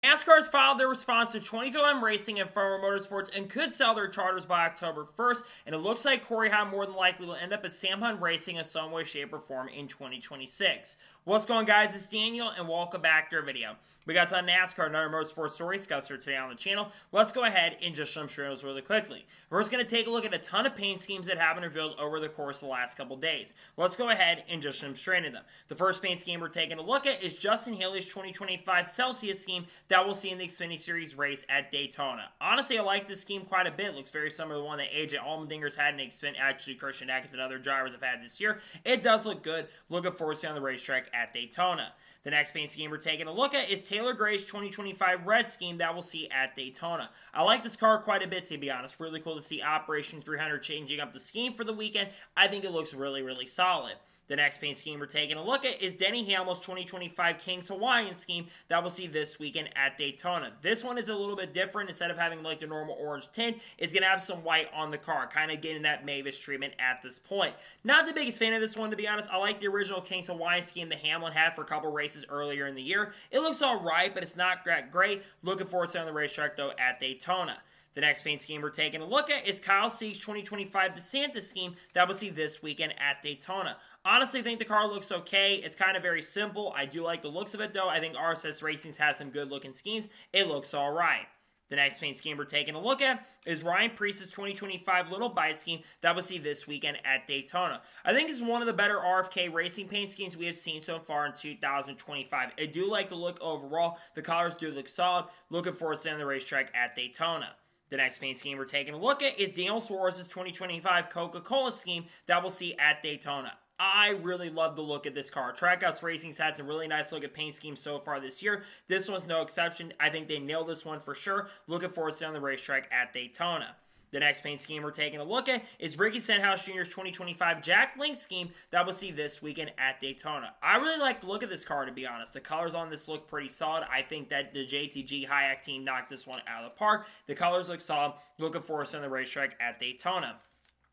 NASCAR has filed their response to 2011 Racing and former Motorsports and could sell their charters by October 1st, and it looks like Heim more than likely will end up at Sam Hunt Racing in some way, shape, or form in 2026. What's going on, guys? It's Daniel, and welcome back to our video. We got on NASCAR and other motorsports story discussed today on the channel. Let's go ahead and just jump straight those really quickly. We're just going to take a look at a ton of paint schemes that have been revealed over the course of the last couple days. Let's go ahead and just jump straight into them. The first paint scheme we're taking a look at is Justin Haley's 2025 Celsius scheme that we'll see in the Xfinity Series race at Daytona. Honestly, I like this scheme quite a bit. It looks very similar to the one that AJ Allmendinger's had in Xfinity. Actually, Christian Eckes and other drivers have had this year. It does look good. Looking forward to seeing on the racetrack at Daytona. The next paint scheme we're taking a look at is Taylor Gray's 2025 red scheme that we'll see at Daytona. I like this car quite a bit, to be honest. Really cool to see Operation 300 changing up the scheme for the weekend. I think it looks really, really solid. The next paint scheme we're taking a look at is Denny Hamlin's 2025 Kings Hawaiian scheme that we'll see this weekend at Daytona. This one is a little bit different. Instead of having like the normal orange tint, it's going to have some white on the car, kind of getting that Mavis treatment at this point. Not the biggest fan of this one, to be honest. I like the original Kings Hawaiian scheme that Hamlin had for a couple races earlier in the year. It looks alright, but it's not that great. Looking forward to seeing on the racetrack, though, at Daytona. The next paint scheme we're taking a look at is Kyle Sieg's 2025 DeSantis scheme that we'll see this weekend at Daytona. Honestly, I think the car looks okay. It's kind of very simple. I do like the looks of it, though. I think RSS Racing has some good-looking schemes. It looks all right. The next paint scheme we're taking a look at is Ryan Preece's 2025 Little Bite scheme that we'll see this weekend at Daytona. I think it's one of the better RFK racing paint schemes we have seen so far in 2025. I do like the look overall. The colors do look solid. Looking forward to seeing the racetrack at Daytona. The next paint scheme we're taking a look at is Daniel Suarez's 2025 Coca-Cola scheme that we'll see at Daytona. I really love the look of this car. Trackouts Racing's had some really nice look at paint schemes so far this year. This one's no exception. I think they nailed this one for sure. Looking forward to seeing on the racetrack at Daytona. The next paint scheme we're taking a look at is Ricky Stenhouse Jr.'s 2025 Jack Link scheme that we'll see this weekend at Daytona. I really like the look of this car, to be honest. The colors on this look pretty solid. I think that the JTG Hayek team knocked this one out of the park. The colors look solid. Looking forward to seeing the racetrack at Daytona.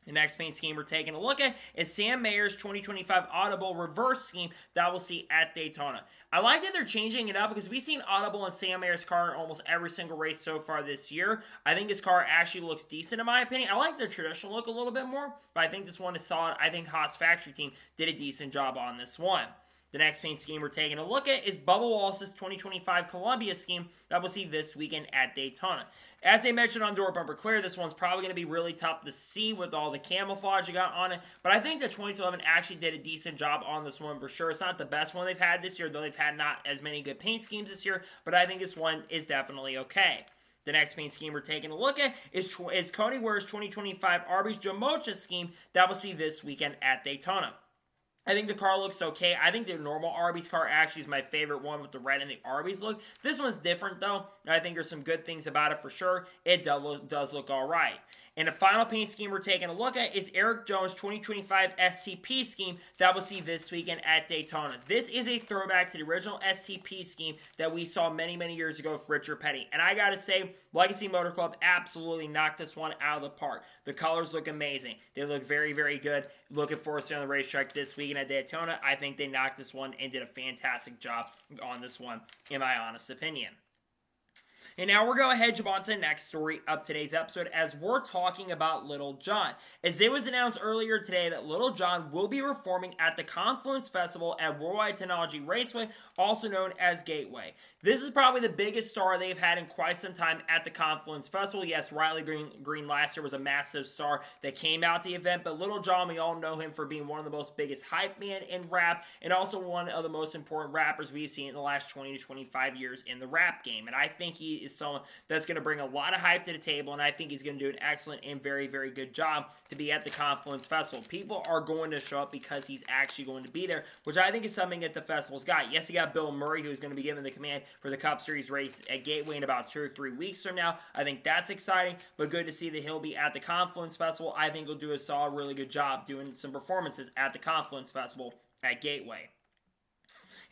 The next paint scheme we're taking a look at is Sam Mayer's 2025 Audible reverse scheme that we'll see at Daytona. I like that they're changing it up because we've seen Audible in Sam Mayer's car in almost every single race so far this year. I think his car actually looks decent in my opinion. I like the traditional look a little bit more, but I think this one is solid. I think Haas Factory Team did a decent job on this one. The next paint scheme we're taking a look at is Bubba Wallace's 2025 Columbia scheme that we'll see this weekend at Daytona. As they mentioned on Door Bumper Clear, this one's probably going to be really tough to see with all the camouflage you got on it, but I think the 2011 actually did a decent job on this one for sure. It's not the best one they've had this year, though they've had not as many good paint schemes this year, but I think this one is definitely okay. The next paint scheme we're taking a look at is Cody Ware's 2025 Arby's Jamocha scheme that we'll see this weekend at Daytona. I think the car looks okay. I think the normal Arby's car actually is my favorite one with the red and the Arby's look. This one's different, though. I think there's some good things about it for sure. It does look all right. And the final paint scheme we're taking a look at is Eric Jones' 2025 STP scheme that we'll see this weekend at Daytona. This is a throwback to the original STP scheme that we saw many, many years ago with Richard Petty. And I gotta say, Legacy Motor Club absolutely knocked this one out of the park. The colors look amazing. They look very, very good. Looking forward to seeing on the racetrack this weekend at Daytona. I think they knocked this one and did a fantastic job on this one, in my honest opinion. And now we're going to head on to the next story of today's episode as we're talking about Little John. As it was announced earlier today that Little John will be performing at the Confluence Festival at Worldwide Technology Raceway, also known as Gateway. This is probably the biggest star they've had in quite some time at the Confluence Festival. Yes, Riley Green last year was a massive star that came out to the event, but Little John, we all know him for being one of the most biggest hype men in rap and also one of the most important rappers we've seen in the last 20 to 25 years in the rap game. And I think he is someone that's going to bring a lot of hype to the table, and I think he's going to do an excellent and very, very good job to be at the Confluence Festival. People are going to show up because he's actually going to be there, which I think is something that the festival's got. Yes, you got Bill Murray, who's going to be given the command for the Cup Series race at Gateway in about 2 or 3 weeks from now. I think that's exciting, but good to see that he'll be at the Confluence Festival. I think he'll do a solid, really good job doing some performances at the Confluence Festival at Gateway.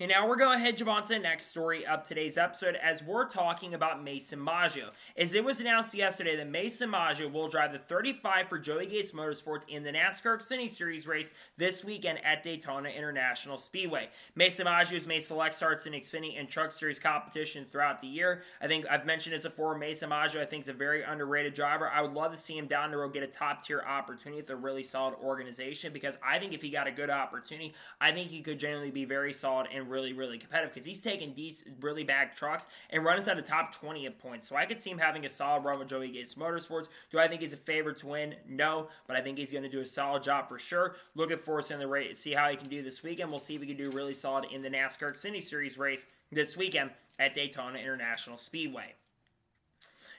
And now we're going to head on to the next story of today's episode as we're talking about Mason Majio. As it was announced yesterday that Mason Majio will drive the 35 for Joey Gates Motorsports in the NASCAR Xfinity Series race this weekend at Daytona International Speedway. Mason Majio has made select starts in Xfinity and Truck Series competition throughout the year. I think I've mentioned this before, Mason Majio I think is a very underrated driver. I would love to see him down the road get a top tier opportunity with a really solid organization, because I think if he got a good opportunity, I think he could generally be very solid and really competitive, because he's taking these really bad trucks and running inside the top 20 at points. So I could see him having a solid run with Joey Gates Motorsports. Do I think he's a favorite to win? No, but I think he's going to do a solid job for sure. Looking forward to the race, see how he can do this weekend. We'll see if he can do really solid in the NASCAR Xfinity Series race this weekend at Daytona International Speedway.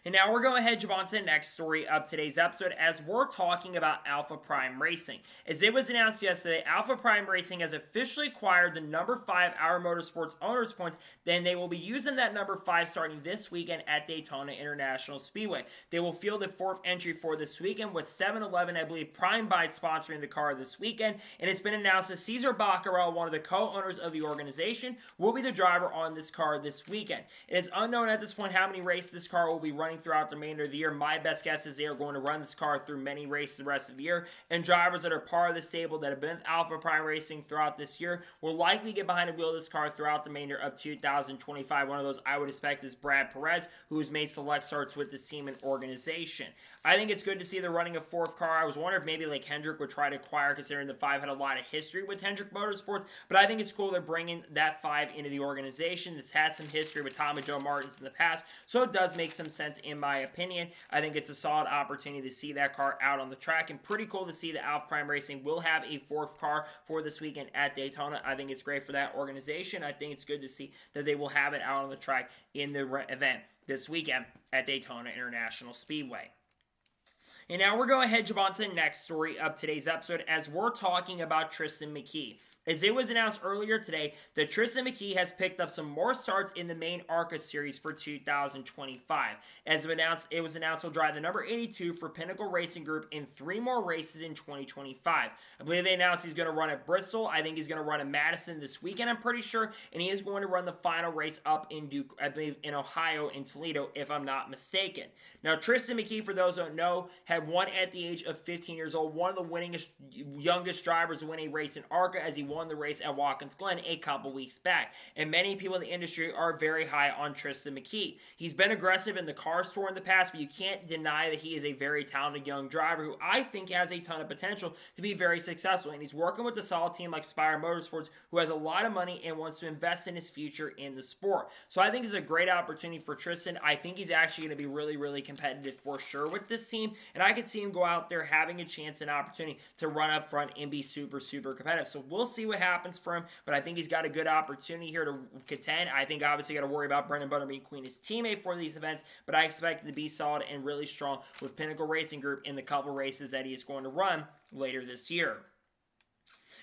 And now we're going to head on to the next story of today's episode as we're talking about Alpha Prime Racing. As it was announced yesterday, Alpha Prime Racing has officially acquired the number 5 Our Motorsports owners points. Then they will be using that number 5 starting this weekend at Daytona International Speedway. They will field a 4th entry for this weekend with 7-Eleven, I believe, Prime by sponsoring the car this weekend. And it's been announced that Cesar Baccarel, one of the co-owners of the organization, will be the driver on this car this weekend. It is unknown at this point how many races this car will be running throughout the remainder of the year. My best guess is they are going to run this car through many races the rest of the year, and drivers that are part of the stable that have been with Alpha Prime Racing throughout this year will likely get behind the wheel of this car throughout the remainder of 2025. One of those I would expect is Brad Perez, who has made select starts with this team and organization. I think it's good to see they're running a 4th car. I was wondering if maybe like Hendrick would try to acquire, considering the 5 had a lot of history with Hendrick Motorsports, but I think it's cool they're bringing that 5 into the organization. It's had some history with Tom and Joe Martins in the past, so it does make some sense in my opinion. I think it's a solid opportunity to see that car out on the track, and pretty cool to see that Alpha Prime Racing will have a 4th car for this weekend at Daytona. I think it's great for that organization. I think it's good to see that they will have it out on the track in the event this weekend at Daytona International Speedway. And now we're going to head on to the next story of today's episode as we're talking about Tristan McKe. As it was announced earlier today that Tristan McKe has picked up some more starts in the main ARCA series for 2025. As it was announced he'll drive the number 82 for Pinnacle Racing Group in 3 more races in 2025. I believe they announced he's going to run at Bristol. I think he's going to run at Madison this weekend, I'm pretty sure. And he is going to run the final race up in Duke, I believe, in Ohio, in Toledo, if I'm not mistaken. Now, Tristan McKe, for those who don't know, had won at the age of 15 years old, one of the youngest drivers to win a race in ARCA, as he won the race at Watkins Glen a couple weeks back. And many people in the industry are very high on Tristan McKe. He's been aggressive in the Cars Tour in the past, but you can't deny that he is a very talented young driver who I think has a ton of potential to be very successful. And he's working with a solid team like Spire Motorsports, who has a lot of money and wants to invest in his future in the sport. So I think it's a great opportunity for Tristan. I think he's actually going to be really competitive for sure with this team. And I could see him go out there having a chance and opportunity to run up front and be super competitive. So we'll see what happens for him, but I think he's got a good opportunity here to contend. I think obviously got to worry about Brendan Butter being Queen, his teammate for these events, but I expect him to be solid and really strong with Pinnacle Racing Group in the couple races that he is going to run later this year.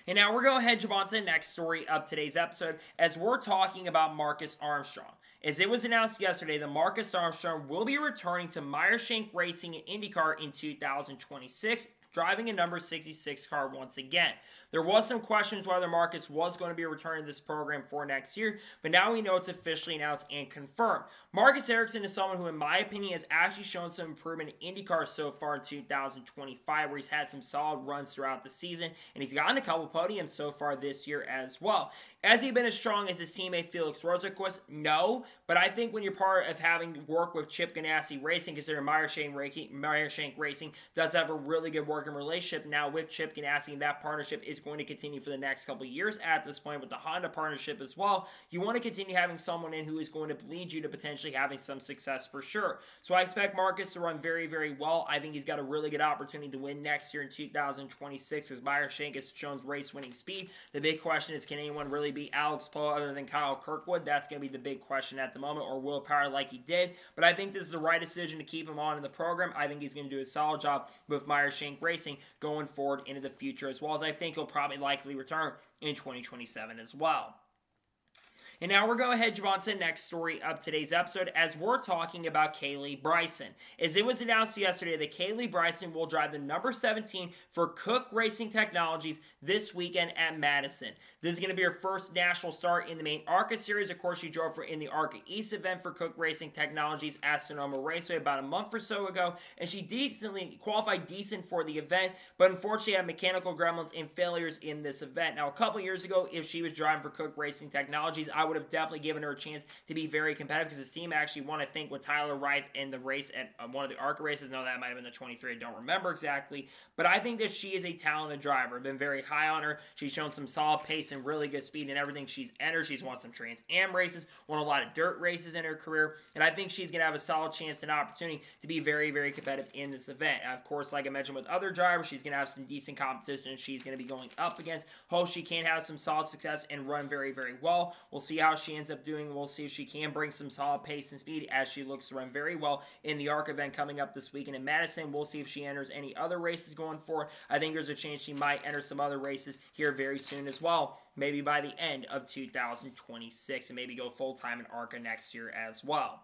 And now we're going to head on to the next story of today's episode as we're talking about Marcus Armstrong. As it was announced yesterday that Marcus Armstrong will be returning to Meyer-Shank Racing in IndyCar in 2026, driving a number 66 car once again. There was some questions whether Marcus was going to be returning to this program for next year, but now we know it's officially announced and confirmed. Marcus Ericsson is someone who, in my opinion, has actually shown some improvement in IndyCar so far in 2025, where he's had some solid runs throughout the season, and he's gotten a couple podiums so far this year as well. Has he been as strong as his teammate Felix Rosenqvist? No, but I think when you're part of having worked with Chip Ganassi Racing, considering Meyer-Shank Racing does have a really good working relationship now with Chip Ganassi, and that partnership is going to continue for the next couple of years at this point with the Honda partnership as well. You want to continue having someone in who is going to lead you to potentially having some success for sure. So I expect Marcus to run very well. I think he's got a really good opportunity to win next year in 2026 as Meyer-Shank has shown race-winning speed. The big question is, can anyone really beat Alex Poe other than Kyle Kirkwood? That's going to be the big question at the moment, or Will Power like he did. But I think this is the right decision to keep him on in the program. I think he's going to do a solid job with Meyer-Shank Racing going forward into the future, as well as I think he'll probably likely return in 2027 as well. And now we're going to head on to the next story of today's episode as we're talking about Kaylee Bryson. As it was announced yesterday that Kaylee Bryson will drive the number 17 for Cook Racing Technologies this weekend at Madison. This is going to be her first national start in the main ARCA series. Of course, she drove in the ARCA East event for Cook Racing Technologies at Sonoma Raceway about a month or so ago, and she decently qualified decent for the event, but unfortunately had mechanical gremlins and failures in this event. Now, a couple years ago, if she was driving for Cook Racing Technologies, I would have definitely given her a chance to be very competitive because this team actually won, I think, with Tyler Reif in the race at one of the ARCA races. No, that might have been the 23. I don't remember exactly, but I think that she is a talented driver. I've been very high on her. She's shown some solid pace and really good speed in everything she's entered. She's won some Trans Am races, won a lot of dirt races in her career, and I think she's going to have a solid chance and opportunity to be very, very competitive in this event. Of course, like I mentioned with other drivers, she's going to have some decent competition she's going to be going up against. Hope she can have some solid success and run very, very well. We'll see how she ends up doing. We'll see if she can bring some solid pace and speed as she looks to run very well in the ARC event coming up this weekend in Madison. We'll see if she enters any other races going forward. I think there's a chance she might enter some other races here very soon as well, maybe by the end of 2026, and maybe go full-time in ARCA next year as well.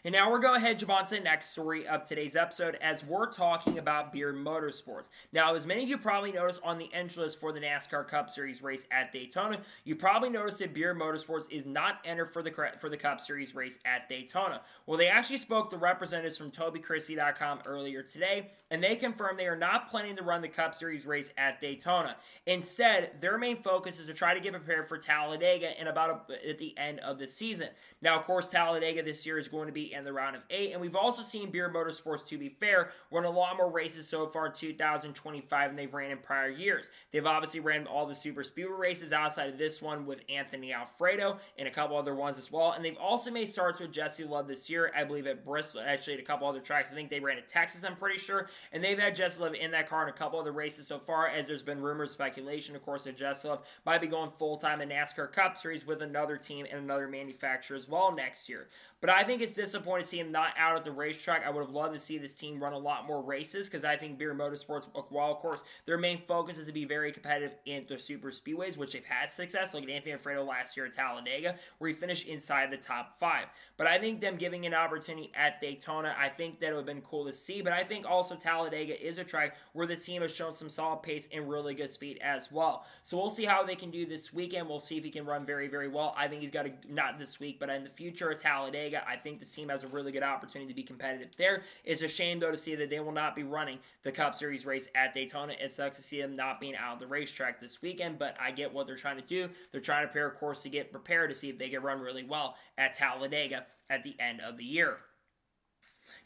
And now we're going to head on to the next story of today's episode as we're talking about Beard Motorsports. Now, as many of you probably noticed on the entry list for the NASCAR Cup Series race at Daytona, you probably noticed that Beard Motorsports is not entered for the Cup Series race at Daytona. Well, they actually spoke to representatives from TobyChristie.com earlier today, and they confirmed they are not planning to run the Cup Series race at Daytona. Instead, their main focus is to try to get prepared for Talladega at the end of the season. Now, of course, Talladega this year is going to be in the round of 8, and we've also seen Beard Motorsports, to be fair, run a lot more races so far in 2025 than they've ran in prior years. They've obviously ran all the super speedway races outside of this one with Anthony Alfredo and a couple other ones as well, and they've also made starts with Jesse Love this year, I believe at Bristol, actually at a couple other tracks. I think they ran at Texas, I'm pretty sure, and they've had Jesse Love in that car in a couple other races so far, as there's been rumors, speculation, of course, that Jesse Love might be going full-time in NASCAR Cup Series with another team and another manufacturer as well next year. But I think it's disappointing to see him not out at the racetrack. I would have loved to see this team run a lot more races because I think Beard Motorsports, while of course their main focus is to be very competitive in the super speedways, which they've had success. Look at Anthony Alfredo last year at Talladega, where he finished inside the top 5. But I think them giving an opportunity at Daytona, I think that it would have been cool to see. But I think also Talladega is a track where this team has shown some solid pace and really good speed as well. So we'll see how they can do this weekend. We'll see if he can run very, very well. I think he's got not this week, but in the future at Talladega, I think this team has a really good opportunity to be competitive there. It's a shame, though, to see that they will not be running the Cup Series race at Daytona. It sucks to see them not being out of the racetrack this weekend, but I get what they're trying to do. They're trying to prepare a course to get prepared to see if they can run really well at Talladega at the end of the year.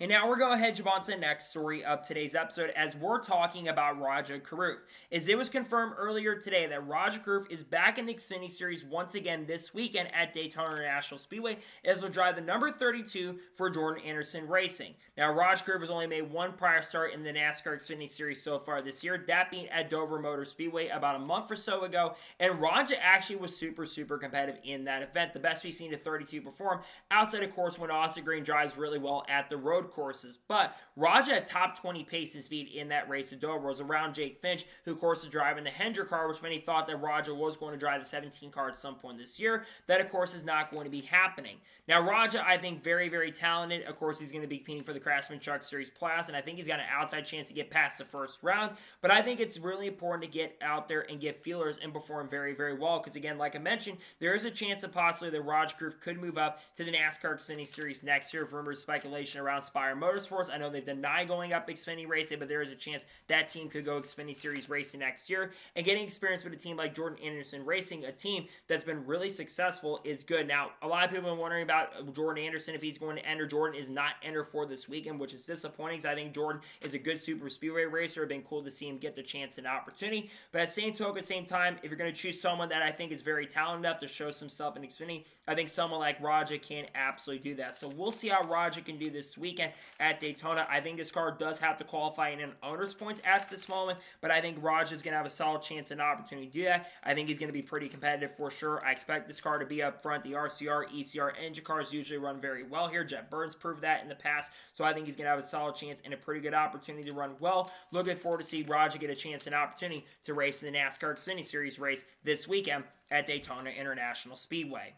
And now we're going to head on to the next story of today's episode as we're talking about Rajah Caruth. As it was confirmed earlier today that Rajah Caruth is back in the Xfinity Series once again this weekend at Daytona International Speedway as he'll drive the number 32 for Jordan Anderson Racing. Now, Rajah Caruth has only made one prior start in the NASCAR Xfinity Series so far this year, that being at Dover Motor Speedway about a month or so ago, and Rajah actually was super, super competitive in that event. The best we've seen a 32 perform outside, of course, when Austin Green drives really well at the road courses. But Rajah had top 20 pace and speed in that race at Dover. Was around Jake Finch, who of course is driving the Hendrick car, which many thought that Rajah was going to drive the 17 car at some point this year. That of course is not going to be happening. Now Rajah, I think, very, very talented. Of course, he's going to be competing for the Crafton Truck Series Class, and I think he's got an outside chance to get past the first round. But I think it's really important to get out there and get feelers and perform very, very well. Because again, like I mentioned, there is a chance that possibly that Rajah Caruth could move up to the NASCAR Xfinity Series next year. Rumors, speculation around Spire Motorsports. I know they've denied going up Xfinity racing, but there is a chance that team could go Xfinity Series racing next year. And getting experience with a team like Jordan Anderson Racing, a team that's been really successful, is good. Now, a lot of people have been wondering about Jordan Anderson, if he's going to enter. Jordan is not enter for this weekend, which is disappointing because I think Jordan is a good super speedway racer. It'd been cool to see him get the chance and opportunity. But at the same token, at the same time, if you're going to choose someone that I think is very talented enough to show himself in Xfinity, I think someone like Rajah can absolutely do that. So we'll see how Rajah can do this weekend. weekend at Daytona. I think this car does have to qualify in owner's points at this moment, but I think Raj is going to have a solid chance and opportunity to do that. I think he's going to be pretty competitive for sure. I expect this car to be up front. The RCR, ECR engine cars usually run very well here. Jet Burns proved that in the past, so I think he's going to have a solid chance and a pretty good opportunity to run well. Looking forward to see Raja get a chance and opportunity to race in the NASCAR Xfinity Series race this weekend at Daytona International Speedway.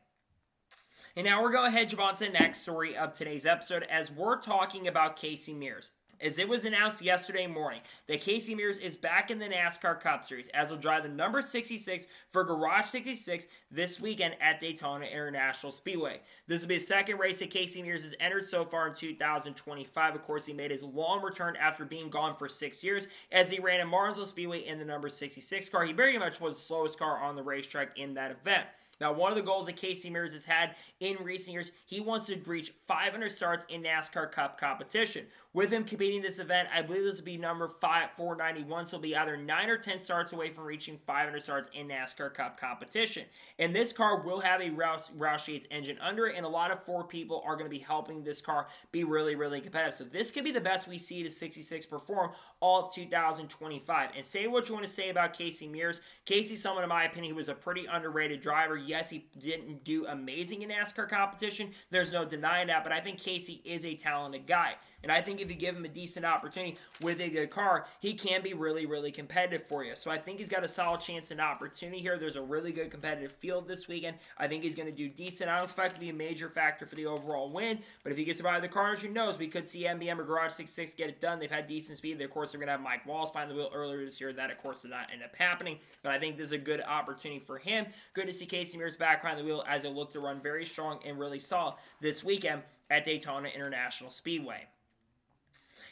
And now we're going to jump on to the next story of today's episode as we're talking about Casey Mirs. As it was announced yesterday morning that Casey Mirs is back in the NASCAR Cup Series as he'll drive the number 66 for Garage 66 this weekend at Daytona International Speedway. This will be the second race that Casey Mirs has entered so far in 2025. Of course, he made his long return after being gone for 6 years as he ran in Martinsville Speedway in the number 66 car. He very much was the slowest car on the racetrack in that event. Now, one of the goals that Casey Mirs has had in recent years, he wants to reach 500 starts in NASCAR Cup competition. With him competing this event, I believe this will be number 491, so he'll be either 9 or 10 starts away from reaching 500 starts in NASCAR Cup competition. And this car will have a Roush Yates engine under it, and a lot of Ford people are going to be helping this car be really, really competitive. So this could be the best we see the 66 perform all of 2025. And say what you want to say about Casey Mirs. Casey's someone, in my opinion, who was a pretty underrated driver. Yes, he didn't do amazing in NASCAR competition. There's no denying that, but I think Casey is a talented guy. And I think if you give him a decent opportunity with a good car, he can be really, really competitive for you. So I think he's got a solid chance and opportunity here. There's a really good competitive field this weekend. I think he's going to do decent. I don't expect to be a major factor for the overall win, but if he can survive the corners, who knows? We could see MBM or Garage 66 get it done. They've had decent speed. Of course, they're going to have Mike Wallace behind the wheel earlier this year. That, of course, did not end up happening, but I think this is a good opportunity for him. Good to see Casey Mirs back behind the wheel as they look to run very strong and really solid this weekend at Daytona International Speedway.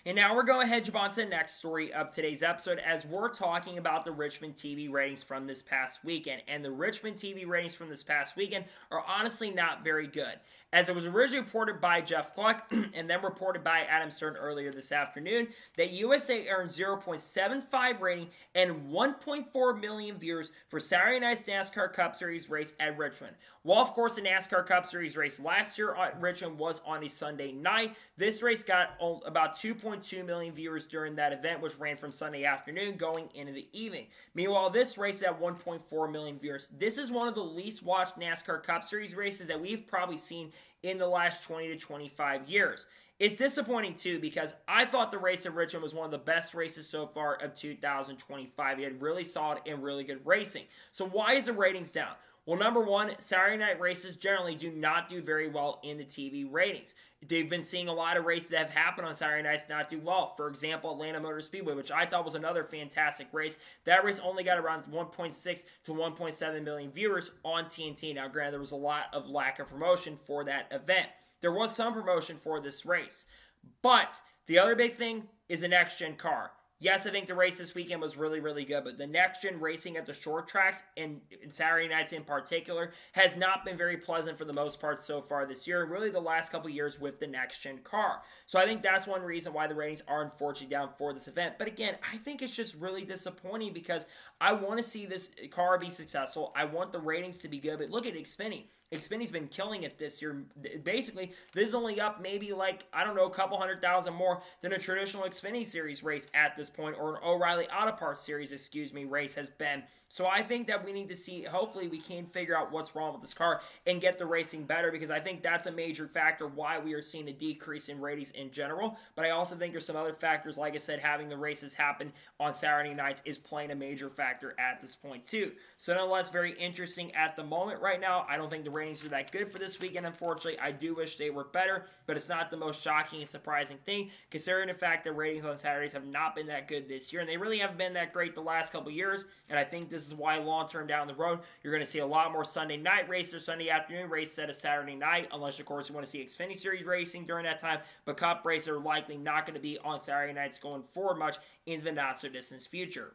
And now we're going to jump on to the next story of today's episode as we're talking about the Richmond TV ratings from this past weekend. And the Richmond TV ratings from this past weekend are honestly not very good. As it was originally reported by Jeff Gluck and then reported by Adam Stern earlier this afternoon, that USA earned 0.75 rating and 1.4 million viewers for Saturday night's NASCAR Cup Series race at Richmond. While, of course, the NASCAR Cup Series race last year at Richmond was on a Sunday night, this race got about 2.2 million viewers during that event, which ran from Sunday afternoon going into the evening. Meanwhile, this race had 1.4 million viewers. This is one of the least watched NASCAR Cup Series races that we've probably seen in the last 20 to 25 years. It's disappointing, too, because I thought the race at Richmond was one of the best races so far of 2025. He had really solid and really good racing. So why is the ratings down? Well, number one, Saturday night races generally do not do very well in the TV ratings. They've been seeing a lot of races that have happened on Saturday nights not do well. For example, Atlanta Motor Speedway, which I thought was another fantastic race. That race only got around 1.6 to 1.7 million viewers on TNT. Now, granted, there was a lot of lack of promotion for that event. There was some promotion for this race. But the other big thing is a next-gen car. Yes, I think the race this weekend was really, really good, but the next-gen racing at the short tracks, and Saturday nights in particular, has not been very pleasant for the most part so far this year, and really the last couple years with the next-gen car. So I think that's one reason why the ratings are unfortunately down for this event. But again, I think it's just really disappointing because I want to see this car be successful. I want the ratings to be good, but look at Xfinity. Xfinity's been killing it this year. Basically, this is only up maybe like, I don't know, a couple 100,000 more than a traditional Xfinity Series race at this point, or an O'Reilly Auto Parts Series, race has been. So I think that we need to see, hopefully we can figure out what's wrong with this car and get the racing better, because I think that's a major factor why we are seeing a decrease in ratings in general. But I also think there's some other factors, like I said, having the races happen on Saturday nights is playing a major factor at this point too. So nonetheless, very interesting at the moment right now. I don't think the ratings are that good for this weekend, unfortunately. I do wish they were better, but it's not the most shocking and surprising thing, considering the fact that ratings on Saturdays have not been that good this year, and they really haven't been that great the last couple years. And I think this is why long-term down the road, you're going to see a lot more Sunday night races or Sunday afternoon races instead of Saturday night, unless, of course, you want to see Xfinity Series racing during that time. But Cup races are likely not going to be on Saturday nights going forward much in the not-so-distant future.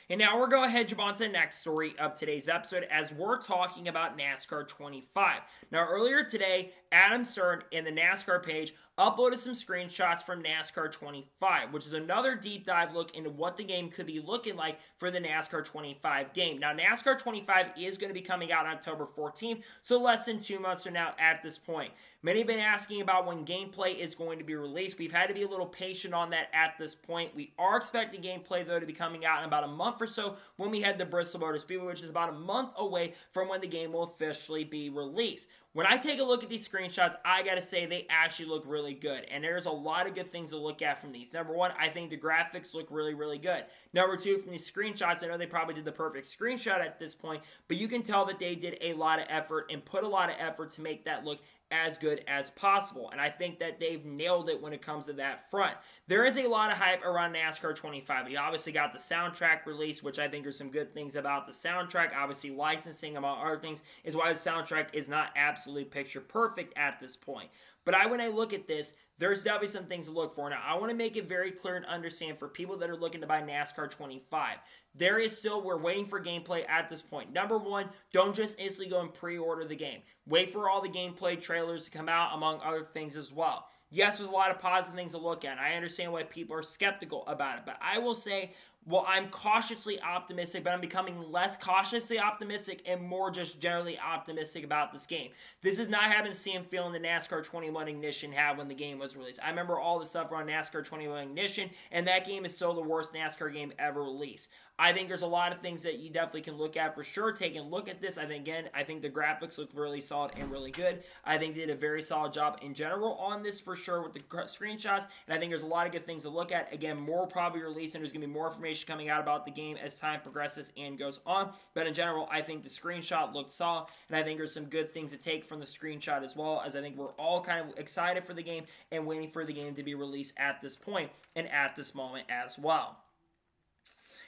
And now we're going to jump on to the next story of today's episode as we're talking about NASCAR 25. Now, earlier today, Adam Stern in the NASCAR page uploaded some screenshots from NASCAR 25, which is another deep dive look into what the game could be looking like for the NASCAR 25 game. Now, NASCAR 25 is going to be coming out on October 14th, so less than 2 months from now at this point. Many have been asking about when gameplay is going to be released. We've had to be a little patient on that at this point. We are expecting gameplay, though, to be coming out in about a month or so when we head to Bristol Motor Speedway, which is about a month away from when the game will officially be released. When I take a look at these screenshots, I gotta say they actually look really good, and there's a lot of good things to look at from these. Number one, I think the graphics look really, really good. Number two, from these screenshots, I know they probably did the perfect screenshot at this point, but you can tell that they did a lot of effort and put a lot of effort to make that look as good as possible, and I think that they've nailed it when it comes to that front. There is a lot of hype around NASCAR 25. We obviously got the soundtrack release, which I think are some good things about the soundtrack. Obviously, licensing, among other things, is why the soundtrack is not absolutely picture perfect at this point. But when I look at this, there's definitely some things to look for. Now, I want to make it very clear and understand for people that are looking to buy NASCAR 25. We're waiting for gameplay at this point. Number one, don't just instantly go and pre-order the game. Wait for all the gameplay trailers to come out, among other things as well. Yes, there's a lot of positive things to look at. I understand why people are skeptical about it, but I will say, well, I'm cautiously optimistic, but I'm becoming less cautiously optimistic and more just generally optimistic about this game. This is not having the same feeling the NASCAR 21 Ignition had when the game was released. I remember all the stuff around NASCAR 21 Ignition, and that game is still the worst NASCAR game ever released. I think there's a lot of things that you definitely can look at for sure. Take a look at this. I think the graphics look really solid and really good. I think they did a very solid job in general on this for sure with the screenshots, and I think there's a lot of good things to look at. Again, more will probably release, and there's going to be more information coming out about the game as time progresses and goes on. But in general, I think the screenshot looked solid, and I think there's some good things to take from the screenshot as well, as I think we're all kind of excited for the game and waiting for the game to be released at this point and at this moment as well.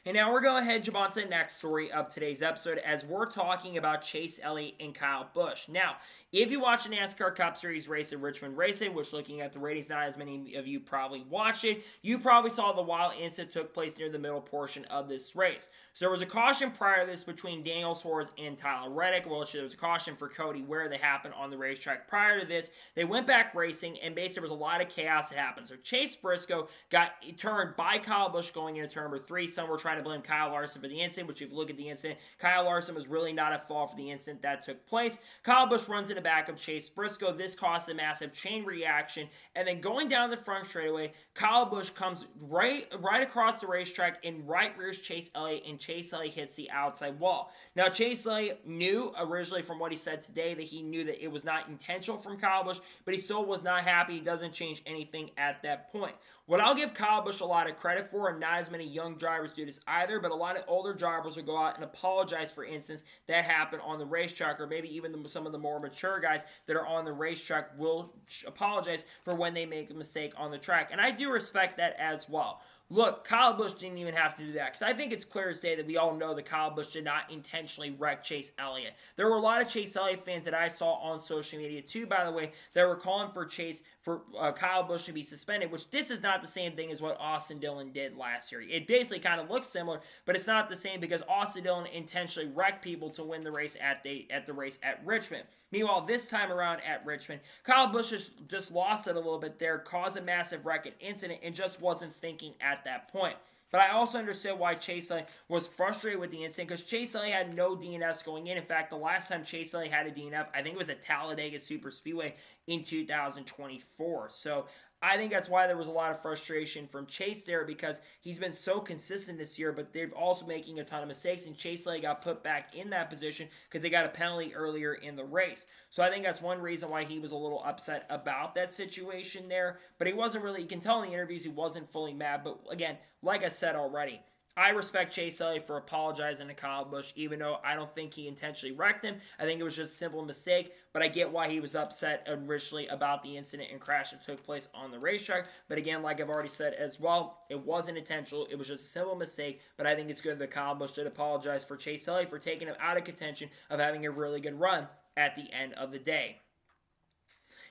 And now we're going to jump on to the next story of today's episode as we're talking about Chase Elliott and Kyle Busch. Now, if you watch the NASCAR Cup Series race at Richmond Racing, which looking at the ratings, not as many of you probably watched it, you probably saw the wild incident took place near the middle portion of this race. So there was a caution prior to this between Daniel Suarez and Tyler Reddick. Well, there was a caution for Cody Ware that happened on the racetrack prior to this. They went back racing, and basically there was a lot of chaos that happened. So Chase Briscoe got turned by Kyle Busch going into turn number 3. Some were trying to blame Kyle Larson for the incident, which if you look at the incident, Kyle Larson was really not at fault for the incident that took place. Kyle Busch runs in the back of Chase Briscoe. This caused a massive chain reaction, and then going down the front straightaway, Kyle Busch comes right across the racetrack and right rears Chase Elliott, and Chase Elliott hits the outside wall. Now, Chase Elliott knew originally from what he said today that he knew that it was not intentional from Kyle Busch, but he still was not happy. He doesn't change anything at that point. What I'll give Kyle Busch a lot of credit for, and not as many young drivers do this either, but a lot of older drivers will go out and apologize for incidents that happen on the racetrack, or maybe even some of the more mature guys that are on the racetrack will apologize for when they make a mistake on the track. And I do respect that as well. Look, Kyle Busch didn't even have to do that, because I think it's clear as day that we all know that Kyle Busch did not intentionally wreck Chase Elliott. There were a lot of Chase Elliott fans that I saw on social media too, by the way, that were calling for Kyle Busch to be suspended, which this is not the same thing as what Austin Dillon did last year. It basically kind of looks similar, but it's not the same because Austin Dillon intentionally wrecked people to win the race at the race at Richmond. Meanwhile, this time around at Richmond, Kyle Busch just lost it a little bit there, caused a massive wreck and incident, and just wasn't thinking at that point. But I also understood why Chase Elliott was frustrated with the incident, because Chase Elliott had no DNFs going in. In fact, the last time Chase Elliott had a DNF, I think it was at Talladega Superspeedway in 2024. So I think that's why there was a lot of frustration from Chase there, because he's been so consistent this year, but they're also making a ton of mistakes, and Chase Elliott got put back in that position because they got a penalty earlier in the race. So I think that's one reason why he was a little upset about that situation there, but he wasn't really, you can tell in the interviews he wasn't fully mad, but again, like I said already, I respect Chase Elliott for apologizing to Kyle Busch, even though I don't think he intentionally wrecked him. I think it was just a simple mistake, but I get why he was upset originally about the incident and crash that took place on the racetrack. But again, like I've already said as well, it wasn't intentional. It was just a simple mistake, but I think it's good that Kyle Busch did apologize for Chase Elliott for taking him out of contention of having a really good run at the end of the day.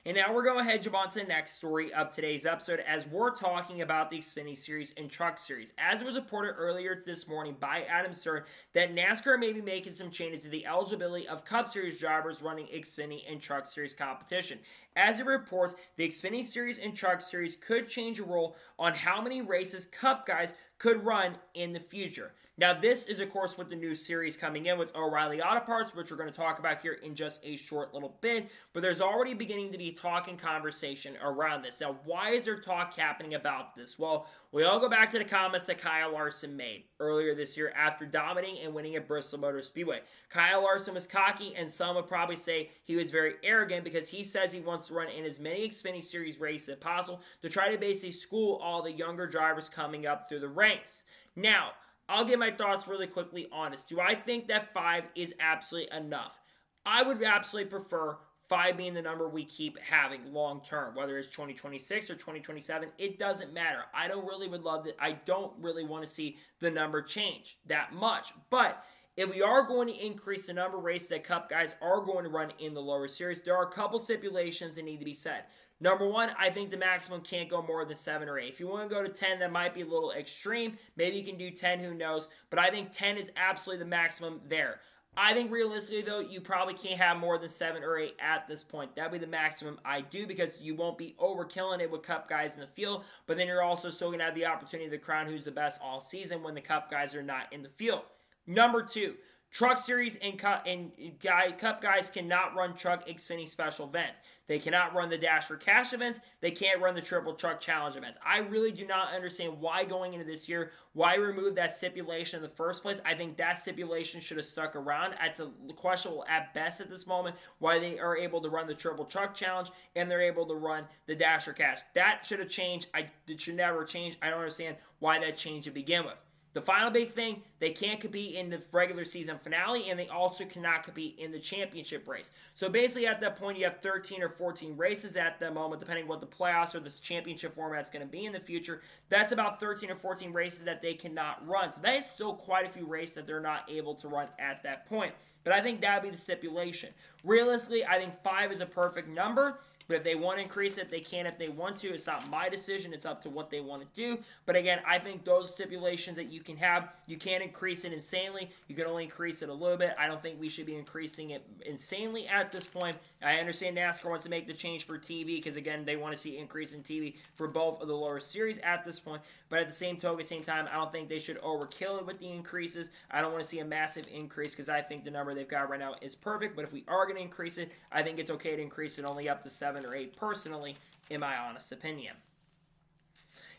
And now we're going ahead and jump on to the next story of today's episode as we're talking about the Xfinity Series and Truck Series. As it was reported earlier this morning by Adam Stern that NASCAR may be making some changes to the eligibility of Cup Series drivers running Xfinity and Truck Series competition. As it reports, the Xfinity Series and Truck Series could change the rule on how many races Cup guys could run in the future. Now, this is, of course, with the new series coming in with O'Reilly Auto Parts, which we're going to talk about here in just a short little bit. But there's already beginning to be talk and conversation around this. Now, why is there talk happening about this? Well, we all go back to the comments that Kyle Larson made earlier this year after dominating and winning at Bristol Motor Speedway. Kyle Larson was cocky, and some would probably say he was very arrogant because he says he wants to run in as many Xfinity Series races as possible to try to basically school all the younger drivers coming up through the ranks. Now, I'll give my thoughts really quickly on this. Do I think that 5 is absolutely enough? I would absolutely prefer 5 being the number we keep having long term, whether it's 2026 or 2027. It doesn't matter. I don't really want to see the number change that much. But if we are going to increase the number of races that Cup guys are going to run in the lower series, there are a couple stipulations that need to be set. Number one, I think the maximum can't go more than 7 or 8. If you want to go to 10, that might be a little extreme. Maybe you can do 10, who knows. But I think 10 is absolutely the maximum there. I think realistically, though, you probably can't have more than 7 or 8 at this point. That'd be the maximum I do because you won't be overkilling it with Cup guys in the field. But then you're also still going to have the opportunity to crown who's the best all season when the Cup guys are not in the field. Number 2. Truck Series and Cup guys cannot run Truck Xfinity special events. They cannot run the Dash for Cash events. They can't run the Triple Truck Challenge events. I really do not understand why going into this year, why remove that stipulation in the first place. I think that stipulation should have stuck around. It's a questionable at best at this moment why they are able to run the Triple Truck Challenge and they're able to run the Dash for Cash. That should have changed. It should never change. I don't understand why that changed to begin with. The final big thing, they can't compete in the regular season finale, and they also cannot compete in the championship race. So basically at that point, you have 13 or 14 races at the moment, depending on what the playoffs or this championship format is going to be in the future. That's about 13 or 14 races that they cannot run. So that is still quite a few races that they're not able to run at that point. But I think that would be the stipulation. Realistically, I think 5 is a perfect number. But if they want to increase it, they can if they want to. It's not my decision. It's up to what they want to do. But again, I think those stipulations that you can have, you can't increase it insanely. You can only increase it a little bit. I don't think we should be increasing it insanely at this point. I understand NASCAR wants to make the change for TV because, again, they want to see increase in TV for both of the lower series at this point. But at the same time, I don't think they should overkill it with the increases. I don't want to see a massive increase because I think the number they've got right now is perfect. But if we are going to increase it, I think it's okay to increase it only up to 7 or 8 personally, in my honest opinion.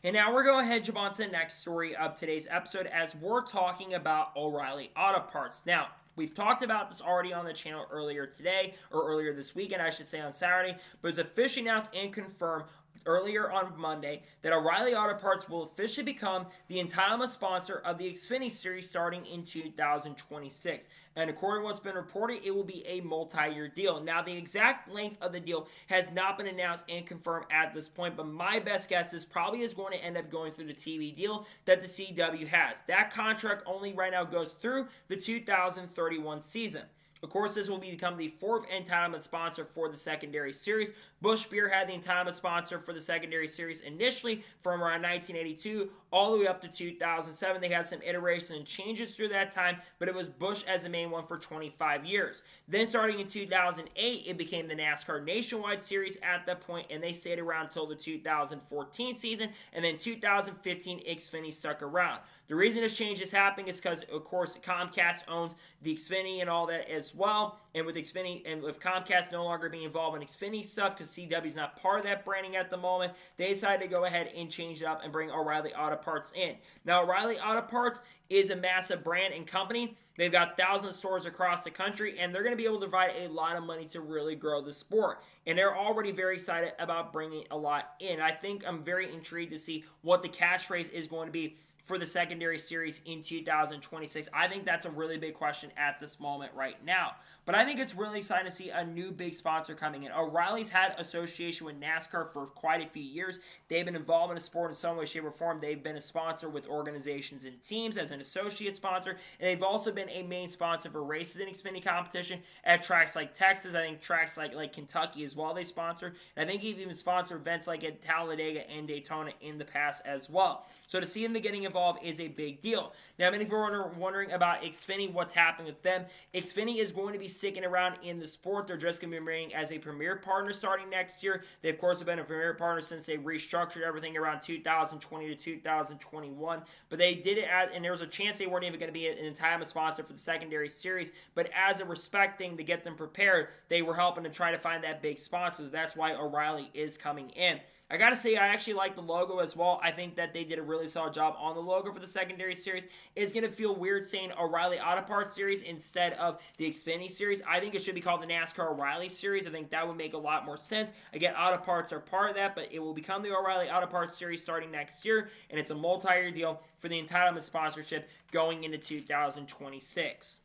And now we're going ahead and jump on to the next story of today's episode as we're talking about O'Reilly Auto Parts. Now, we've talked about this already on the channel earlier today, or earlier this weekend, I should say on Saturday, but it's officially announced and confirmed earlier on Monday that O'Reilly Auto Parts will officially become the entitlement sponsor of the Xfinity Series starting in 2026. And according to what's been reported, it will be a multi-year deal. Now, the exact length of the deal has not been announced and confirmed at this point, but my best guess is probably is going to end up going through the TV deal that the CW has. That contract only right now goes through the 2031 season. Of course, this will become the 4th entitlement sponsor for the secondary series. Busch Beer had the entitlement sponsor for the secondary series initially from around 1982 all the way up to 2007. They had some iterations and changes through that time, but it was Busch as the main one for 25 years. Then starting in 2008, it became the NASCAR Nationwide Series at that point, and they stayed around until the 2014 season, and then 2015, Xfinity stuck around. The reason this change is happening is because, of course, Comcast owns the Xfinity and all that as well. And with Xfinity and with Comcast no longer being involved in Xfinity stuff because CW is not part of that branding at the moment, they decided to go ahead and change it up and bring O'Reilly Auto Parts in. Now, O'Reilly Auto Parts is a massive brand and company. They've got thousands of stores across the country, and they're going to be able to provide a lot of money to really grow the sport. And they're already very excited about bringing a lot in. I think I'm very intrigued to see what the catchphrase is going to be for the secondary series in 2026? I think that's a really big question at this moment right now. But I think it's really exciting to see a new big sponsor coming in. O'Reilly's had association with NASCAR for quite a few years. They've been involved in the sport in some way, shape, or form. They've been a sponsor with organizations and teams as an associate sponsor, and they've also been a main sponsor for races in Xfinity competition at tracks like Texas. I think tracks like Kentucky as well they sponsor. And I think they've even sponsored events like at Talladega and Daytona in the past as well. So to see them getting involved is a big deal. Now, many people are wondering about Xfinity, what's happening with them. Xfinity is going to be sticking around in the sport. They're just going to be remaining as a premier partner starting next year. They, of course, have been a premier partner since they restructured everything around 2020 to 2021. But they did it, and there was a chance they weren't even going to be an entire sponsor for the secondary series. But as a respecting to get them prepared, they were helping to try to find that big sponsor. That's why O'Reilly is coming in. I gotta say, I actually like the logo as well. I think that they did a really solid job on the logo for the secondary series. It's gonna feel weird saying O'Reilly Auto Parts Series instead of the Xfinity Series. I think it should be called the NASCAR O'Reilly Series. I think that would make a lot more sense. Again, auto parts are part of that, but it will become the O'Reilly Auto Parts Series starting next year, and it's a multi-year deal for the entitlement sponsorship going into 2026.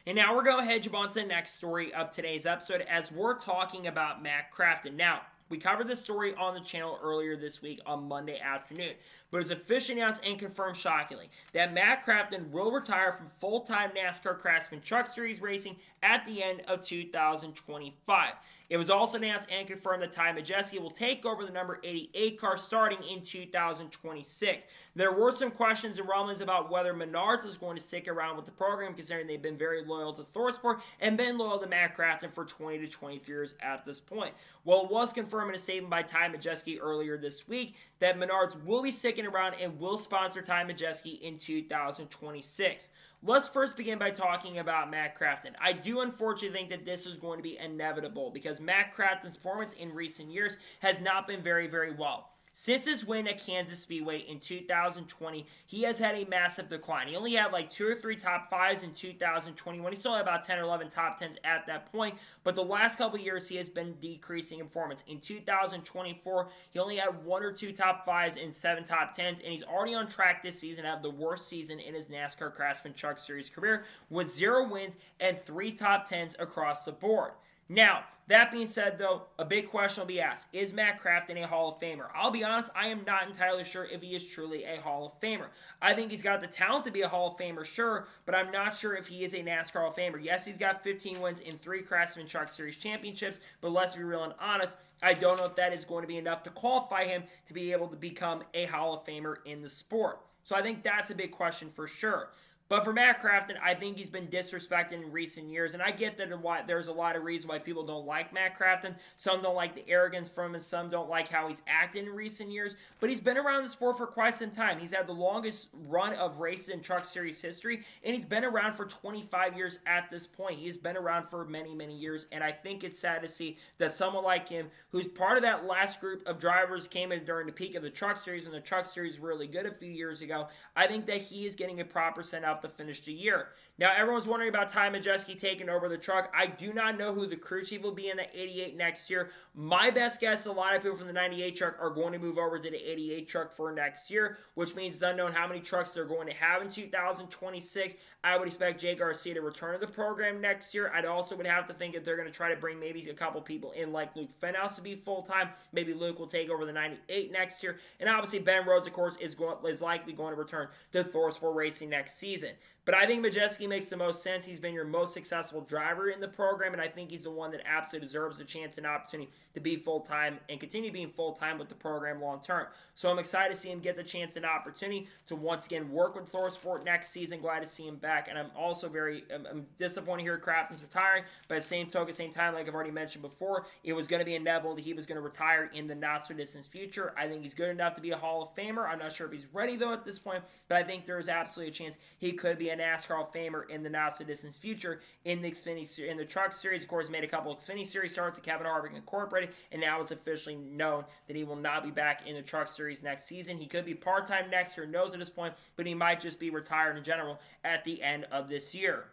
And now we're going to head on to the next story of today's episode as we're talking about Matt Crafton. Now, we covered this story on the channel earlier this week on Monday afternoon, but it's officially announced and confirmed shockingly that Matt Crafton will retire from full-time NASCAR Craftsman Truck Series racing at the end of 2025. It was also announced and confirmed that Ty Majeski will take over the number 88 car starting in 2026. There were some questions and rumblings about whether Menards is going to stick around with the program, considering they've been very loyal to Thorsport and been loyal to Matt Crafton for 20 to 23 years at this point. Well, it was confirmed in a statement by Ty Majeski earlier this week that Menards will be sticking around and will sponsor Ty Majeski in 2026. Let's first begin by talking about Matt Crafton. I do unfortunately think that this is going to be inevitable because Matt Crafton's performance in recent years has not been very, very well. Since his win at Kansas Speedway in 2020, he has had a massive decline. He only had like 2 or 3 top 5s in 2021. He still had about 10 or 11 top 10s at that point, but the last couple years he has been decreasing in performance. In 2024, he only had 1 or 2 top 5s and 7 top 10s, and he's already on track this season to have the worst season in his NASCAR Craftsman Truck Series career with 0 wins and 3 top 10s across the board. Now, that being said, though, a big question will be asked. Is Matt Crafton a Hall of Famer? I'll be honest, I am not entirely sure if he is truly a Hall of Famer. I think he's got the talent to be a Hall of Famer, sure, but I'm not sure if he is a NASCAR Hall of Famer. Yes, he's got 15 wins in 3 Craftsman Truck Series championships, but let's be real and honest, I don't know if that is going to be enough to qualify him to be able to become a Hall of Famer in the sport. So I think that's a big question for sure. But for Matt Crafton, I think he's been disrespected in recent years, and I get that there's a lot of reasons why people don't like Matt Crafton. Some don't like the arrogance from him, some don't like how he's acted in recent years, but he's been around the sport for quite some time. He's had the longest run of races in Truck Series history, and he's been around for 25 years at this point. He's been around for many, many years, and I think it's sad to see that someone like him, who's part of that last group of drivers came in during the peak of the Truck Series when the Truck Series were really good a few years ago, I think that he is getting a proper send-off to finish the year. Now, everyone's wondering about Ty Majeski taking over the truck. I do not know who the crew chief will be in the 88 next year. My best guess, a lot of people from the 98 truck are going to move over to the 88 truck for next year, which means it's unknown how many trucks they're going to have in 2026. I would expect Jay Garcia to return to the program next year. I'd also would have to think that they're going to try to bring maybe a couple people in like Luke Fenhouse to be full-time. Maybe Luke will take over the 98 next year. And obviously Ben Rhodes, of course, is likely going to return to Thorsport Racing next season. But I think Majeski makes the most sense. He's been your most successful driver in the program, and I think he's the one that absolutely deserves a chance and opportunity to be full-time and continue being full-time with the program long-term. So I'm excited to see him get the chance and opportunity to once again work with Thorsport next season. Glad to see him back, and I'm also I'm disappointed here Crafton's retiring, but at the same time, like I've already mentioned before, it was going to be inevitable that he was going to retire in the not-so-distant future. I think he's good enough to be a Hall of Famer. I'm not sure if he's ready, though, at this point, but I think there is absolutely a chance he could be a NASCAR Hall of Famer in the not-so-distant future in the Xfinity, in the Truck Series. Of course, made a couple Xfinity Series starts at Kevin Harvick Incorporated, and now it's officially known that he will not be back in the Truck Series next season. He could be part-time next year, knows at this point, but he might just be retired in general at the end of this year.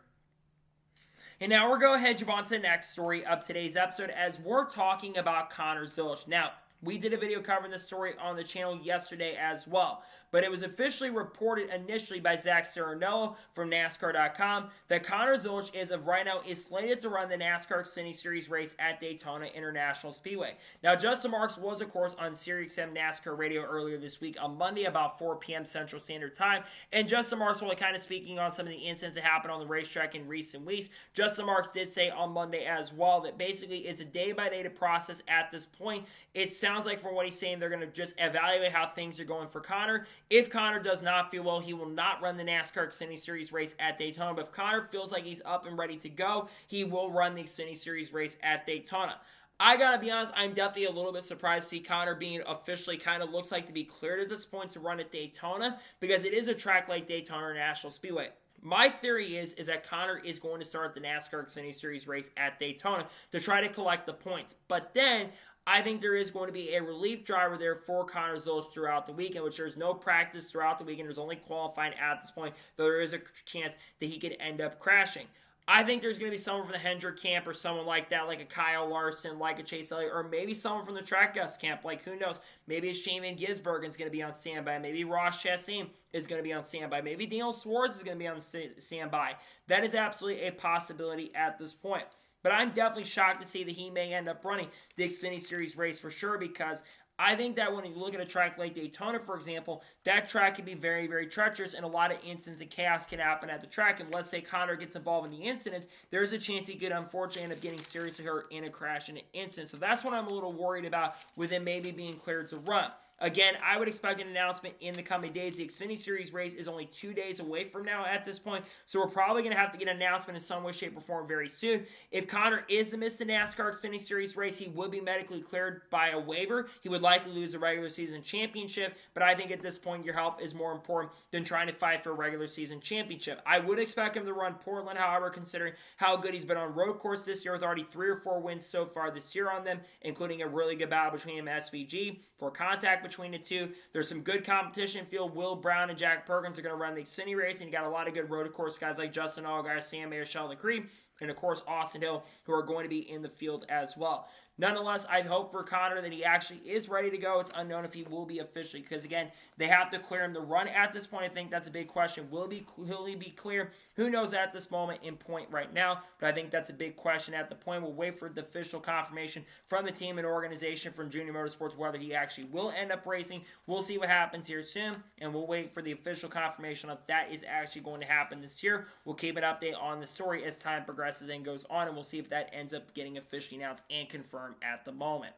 And now we're going to head on to the next story of today's episode as we're talking about Connor Zilch. Now, We did a video covering this story on the channel yesterday as well. But it was officially reported initially by Zach Serinello from NASCAR.com that Connor Zilch is slated to run the NASCAR Xfinity Series race at Daytona International Speedway. Now, Justin Marks was, of course, on SiriusXM NASCAR Radio earlier this week on Monday about 4 p.m. Central Standard Time. And Justin Marks was kind of speaking on some of the incidents that happened on the racetrack in recent weeks. Justin Marks did say on Monday as well that basically it's a day-by-day process at this point. It sounds like from what he's saying, they're going to just evaluate how things are going for Connor. If Connor does not feel well, he will not run the NASCAR Xfinity Series race at Daytona. But if Connor feels like he's up and ready to go, he will run the Xfinity Series race at Daytona. I gotta be honest, I'm definitely a little bit surprised to see Connor being officially kind of looks like to be cleared at this point to run at Daytona, because it is a track like Daytona International Speedway. My theory is that Connor is going to start the NASCAR Xfinity Series race at Daytona to try to collect the points. But then I think there is going to be a relief driver there for Connor Zilch throughout the weekend, which there's no practice throughout the weekend. There's only qualifying at this point, though there is a chance that he could end up crashing. I think there's going to be someone from the Hendrick camp or someone like that, like a Kyle Larson, like a Chase Elliott, or maybe someone from the Track Gus camp, like who knows. Maybe it's Shaman Gisbergen's going to be on standby. Maybe Ross Chastain is going to be on standby. Maybe Daniel Suarez is going to be on standby. That is absolutely a possibility at this point. But I'm definitely shocked to see that he may end up running the Xfinity Series race for sure, because I think that when you look at a track like Daytona, for example, that track can be very, very treacherous, and a lot of incidents and chaos can happen at the track. And let's say Connor gets involved in the incidents, there's a chance he could unfortunately end up getting seriously hurt in a crash in an incident. So that's what I'm a little worried about with him maybe being cleared to run. Again, I would expect an announcement in the coming days. The Xfinity Series race is only 2 days away from now at this point, so we're probably going to have to get an announcement in some way, shape, or form very soon. If Connor is to miss the NASCAR Xfinity Series race, he would be medically cleared by a waiver. He would likely lose the regular season championship, but I think at this point your health is more important than trying to fight for a regular season championship. I would expect him to run Portland, however, considering how good he's been on road course this year, with already 3 or 4 wins so far this year on them, including a really good battle between him and SVG for contact between the two. There's some good competition field. Will Brown and Jack Perkins are going to run the Xfinity race, and you got a lot of good road course guys like Justin Allgaier, Sam Mayer, Sheldon Creed, and of course Austin Hill, who are going to be in the field as well. Nonetheless, I hope for Connor that he actually is ready to go. It's unknown if he will be officially, because again, they have to clear him to run at this point. I think that's a big question. Will he be clear? Who knows at this moment in point right now, but I think that's a big question at the point. We'll wait for the official confirmation from the team and organization from Junior Motorsports whether he actually will end up racing. We'll see what happens here soon, and we'll wait for the official confirmation if that is actually going to happen this year. We'll keep an update on the story as time progresses and goes on, and we'll see if that ends up getting officially announced and confirmed at the moment.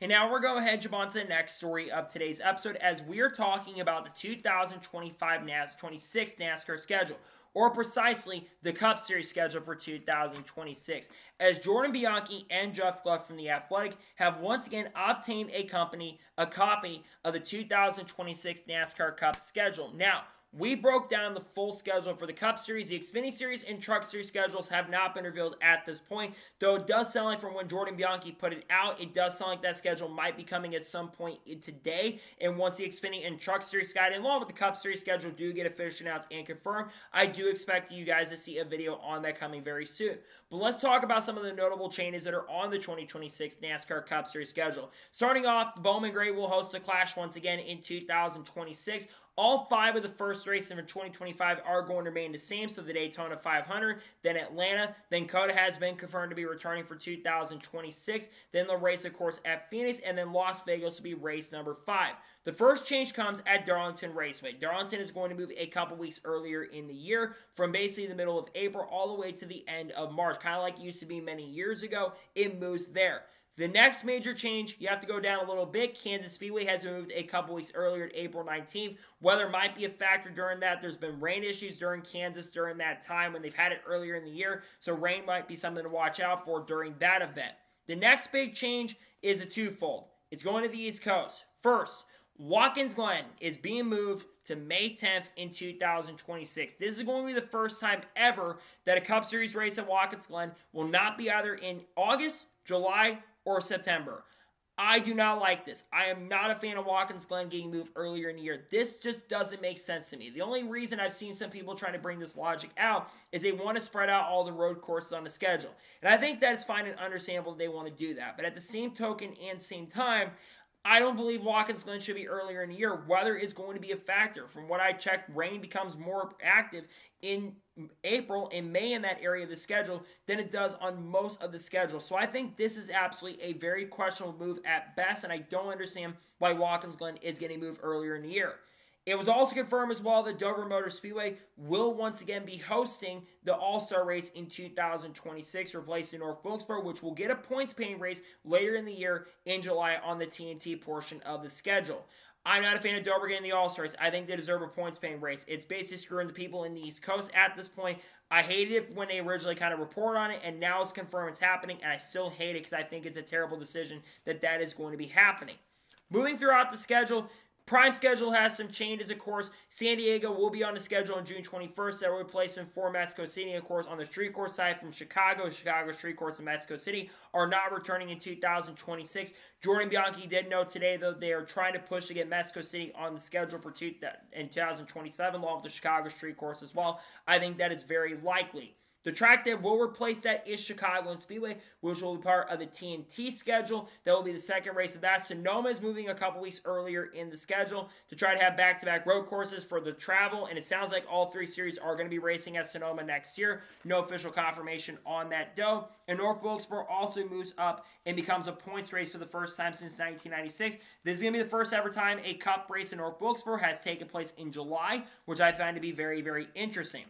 And now we're going to head on to the next story of today's episode, as we are talking about the 2025 26 NASCAR schedule, or precisely the Cup Series schedule for 2026, as Jordan Bianchi and Jeff Gluck from The Athletic have once again obtained a copy of the 2026 NASCAR Cup schedule. Now, we broke down the full schedule for the Cup Series. The Xfinity Series and Truck Series schedules have not been revealed at this point, though it does sound like from when Jordan Bianchi put it out, it does sound like that schedule might be coming at some point today. And once the Xfinity and Truck Series guide, along with the Cup Series schedule, do get officially announced and confirmed, I do expect you guys to see a video on that coming very soon. But let's talk about some of the notable changes that are on the 2026 NASCAR Cup Series schedule. Starting off, the Bowman Gray will host a clash once again in 2026. All 5 of the first races for 2025 are going to remain the same, so the Daytona 500, then Atlanta, then COTA has been confirmed to be returning for 2026, then they'll race, of course, at Phoenix, and then Las Vegas will be race number 5. The first change comes at Darlington Raceway. Darlington is going to move a couple weeks earlier in the year, from basically the middle of April all the way to the end of March, kind of like it used to be many years ago. It moves there. The next major change, you have to go down a little bit. Kansas Speedway has moved a couple weeks earlier to April 19th. Weather might be a factor during that. There's been rain issues during Kansas during that time when they've had it earlier in the year, so rain might be something to watch out for during that event. The next big change is a twofold. It's going to the East Coast. First, Watkins Glen is being moved to May 10th in 2026. This is going to be the first time ever that a Cup Series race at Watkins Glen will not be either in August, July, or September. I do not like this. I am not a fan of Watkins Glen getting moved earlier in the year. This just doesn't make sense to me. The only reason I've seen some people trying to bring this logic out is they want to spread out all the road courses on the schedule. And I think that is fine and understandable that they want to do that. But at the same token and same time, I don't believe Watkins Glen should be earlier in the year. Weather is going to be a factor. From what I checked, rain becomes more active in April and May in that area of the schedule than it does on most of the schedule. So I think this is absolutely a very questionable move at best, and I don't understand why Watkins Glen is getting moved earlier in the year. It was also confirmed as well that Dover Motor Speedway will once again be hosting the All-Star race in 2026, replacing North Wilkesboro, which will get a points-paying race later in the year in July on the TNT portion of the schedule. I'm not a fan of Dover getting the All-Star race. I think they deserve a points-paying race. It's basically screwing the people in the East Coast at this point. I hated it when they originally kind of reported on it, and now it's confirmed it's happening, and I still hate it because I think it's a terrible decision that is going to be happening. Moving throughout the schedule, Prime schedule has some changes, of course. San Diego will be on the schedule on June 21st. That will replace him for Mexico City. Of course, on the street course side from Chicago street course in Mexico City are not returning in 2026. Jordan Bianchi did note today, though, they are trying to push to get Mexico City on the schedule for in 2027, along with the Chicago street course as well. I think that is very likely. The track that will replace that is Chicagoland Speedway, which will be part of the TNT schedule. That will be the second race of that. Sonoma is moving a couple weeks earlier in the schedule to try to have back-to-back road courses for the travel, and it sounds like all three series are going to be racing at Sonoma next year. No official confirmation on that, though. And North Wilkesboro also moves up and becomes a points race for the first time since 1996. This is going to be the first ever time a Cup race in North Wilkesboro has taken place in July, which I find to be very, very interesting.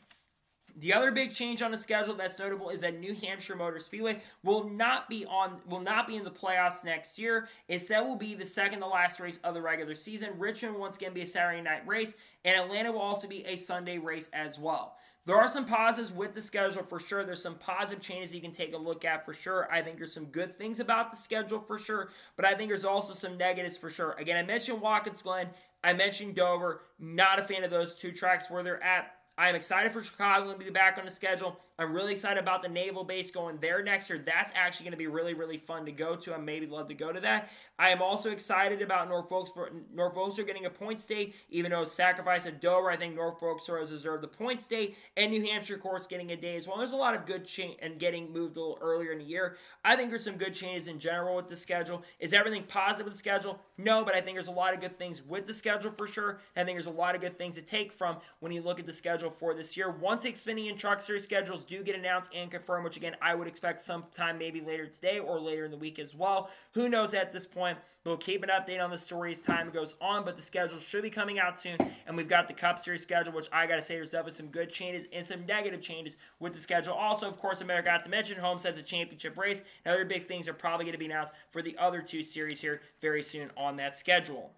The other big change on the schedule that's notable is that New Hampshire Motor Speedway will not be in the playoffs next year. Instead, will be the second to last race of the regular season. Richmond will once again be a Saturday night race, and Atlanta will also be a Sunday race as well. There are some positives with the schedule for sure. There's some positive changes you can take a look at for sure. I think there's some good things about the schedule for sure, but I think there's also some negatives for sure. Again, I mentioned Watkins Glen. I mentioned Dover. Not a fan of those two tracks where they're at. I am excited for Chicago to be back on the schedule. I'm really excited about the Naval Base going there next year. That's actually going to be really, really fun to go to. I maybe love to go to that. I am also excited about North Wilkesboro getting a point stay, even though it's sacrifice of Dover. I think North Wilkesboro has deserved the point stay, and New Hampshire, of course, getting a day as well. There's a lot of good change and getting moved a little earlier in the year. I think there's some good changes in general with the schedule. Is everything positive with the schedule? No, but I think there's a lot of good things with the schedule for sure. I think there's a lot of good things to take from when you look at the schedule for this year. Once the Xfinity and Truck Series schedules do get announced and confirmed, which again I would expect sometime maybe later today or later in the week as well. Who knows at this point? We'll keep an update on the story as time goes on, but the schedule should be coming out soon, and we've got the Cup Series schedule, which I gotta say there's definitely some good changes and some negative changes with the schedule. Also, of course, I forgot to mention Homestead's a championship race, and other big things are probably going to be announced for the other two series here very soon on that schedule.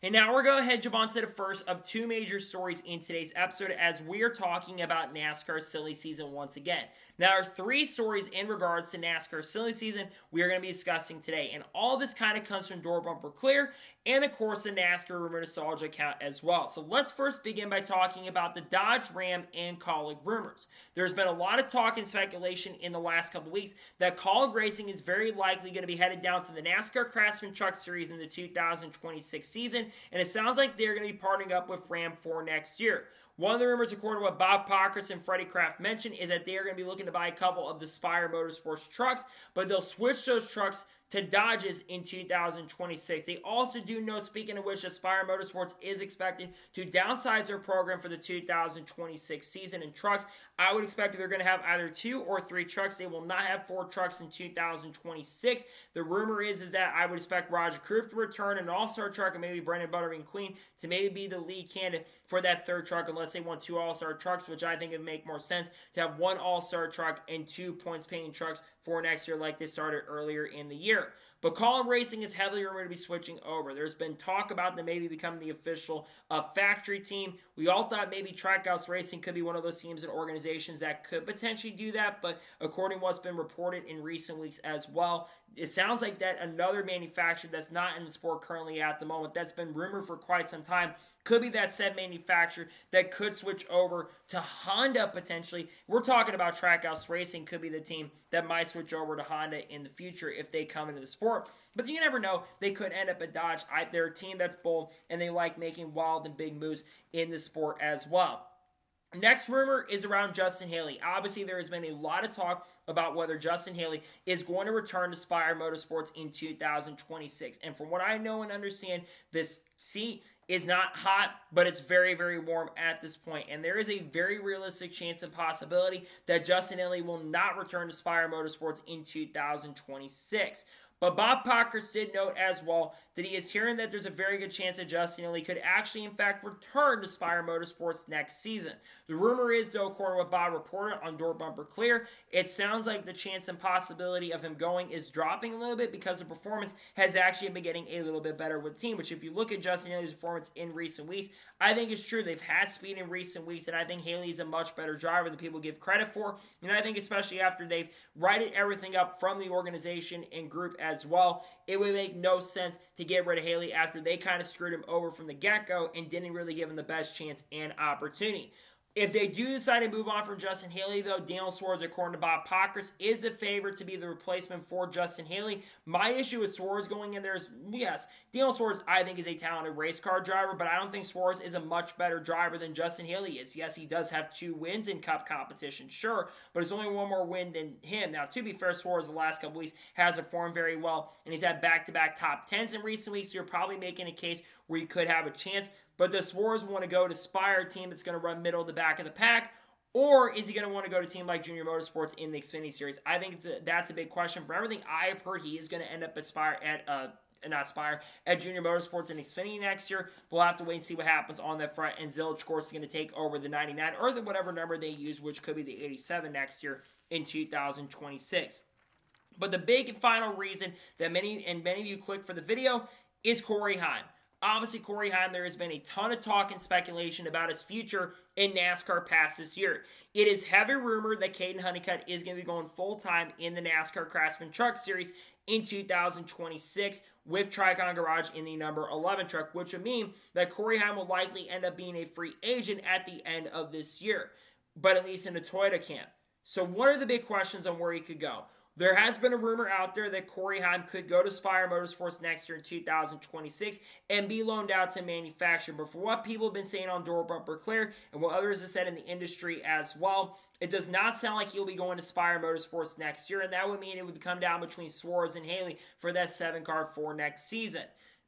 And now we're going to ahead and jump on to the first of two major stories in today's episode as we are talking about NASCAR silly season once again. Now, there are three stories in regards to NASCAR silly season we are going to be discussing today. And all this kind of comes from Door Bumper Clear and, of course, the NASCAR Rumor Nostalgia account as well. So let's first begin by talking about the Dodge Ram and Kaulig rumors. There's been a lot of talk and speculation in the last couple weeks that Kaulig Racing is very likely going to be headed down to the NASCAR Crafton Truck Series in the 2026 season. And it sounds like they're going to be partnering up with Ram for next year. One of the rumors, according to what Bob Pockrass and Freddie Kraft mentioned, is that they are going to be looking to buy a couple of the Spire Motorsports trucks, but they'll switch those trucks to Dodges in 2026. They also do know, speaking of which, that Spire Motorsports is expected to downsize their program for the 2026 season in trucks. I would expect they're going to have either 2 or 3 trucks. They will not have 4 trucks in 2026. The rumor is that I would expect Roger Kroof to return, an all-star truck, and maybe Brendan Butterbean Queen to maybe be the lead candidate for that third truck, unless they want 2 all-star trucks, which I think would make more sense to have 1 all-star truck and 2 points-paying trucks for next year like they started earlier in the year. But Kaulig Racing is heavily rumored to be switching over. There's been talk about them maybe becoming the official factory team. We all thought maybe Trackhouse Racing could be one of those teams and organizations that could potentially do that, but according to what's been reported in recent weeks as well, it sounds like that another manufacturer that's not in the sport currently at the moment, that's been rumored for quite some time, could be that said manufacturer that could switch over to Honda potentially. We're talking about Trackhouse Racing could be the team that might switch over to Honda in the future if they come into the sport. But you never know. They could end up at Dodge. They're a team that's bold, and they like making wild and big moves in the sport as well. Next rumor is around Justin Haley. Obviously, there has been a lot of talk about whether Justin Haley is going to return to Spire Motorsports in 2026. And from what I know and understand, this seat is not hot, but it's very, very warm at this point. And there is a very realistic chance and possibility that Justin Haley will not return to Spire Motorsports in 2026. But Bob Pockrass did note as well that he is hearing that there's a very good chance that Justin Haley could actually, in fact, return to Spire Motorsports next season. The rumor is, though, according to what Bob reported on Door Bumper Clear, it sounds like the chance and possibility of him going is dropping a little bit because the performance has actually been getting a little bit better with the team, which if you look at Justin Haley's performance in recent weeks, I think it's true. They've had speed in recent weeks, and I think Haley is a much better driver than people give credit for. And I think especially after they've righted everything up from the organization and group as well, it would make no sense to get rid of Haley after they kind of screwed him over from the get-go and didn't really give him the best chance and opportunity. If they do decide to move on from Justin Haley, though, Daniel Suarez, according to Bob Pockrass, is the favorite to be the replacement for Justin Haley. My issue with Suarez going in there is, yes, Daniel Suarez, I think, is a talented race car driver, but I don't think Suarez is a much better driver than Justin Haley is. Yes, he does have 2 wins in Cup competition, sure, but it's only 1 more win than him. Now, to be fair, Suarez the last couple weeks has performed very well, and he's had back-to-back top 10s in recent weeks, so you're probably making a case where he could have a chance. But does Suarez want to go to Spire, a team that's going to run middle to back of the pack? Or is he going to want to go to a team like Junior Motorsports in the Xfinity Series? I think that's a big question. From everything I've heard, he is going to end up at Junior Motorsports in Xfinity next year. We'll have to wait and see what happens on that front. And Zilch, of course, is going to take over the 99 or the whatever number they use, which could be the 87 next year in 2026. But the big and final reason that many of you clicked for the video is Corey Heim. Obviously, Corey Heim, there has been a ton of talk and speculation about his future in NASCAR past this year. It is heavy rumored that Caden Honeycutt is going to be going full-time in the NASCAR Crafton Truck Series in 2026 with Tricon Garage in the number 11 truck, which would mean that Corey Heim will likely end up being a free agent at the end of this year, but at least in the Toyota camp. So what are the big questions on where he could go? There has been a rumor out there that Corey Heim could go to Spire Motorsports next year in 2026 and be loaned out to manufacturer. But for what people have been saying on Door Bumper Clear and what others have said in the industry as well, it does not sound like he'll be going to Spire Motorsports next year, and that would mean it would come down between Suarez and Haley for that 7 car for next season.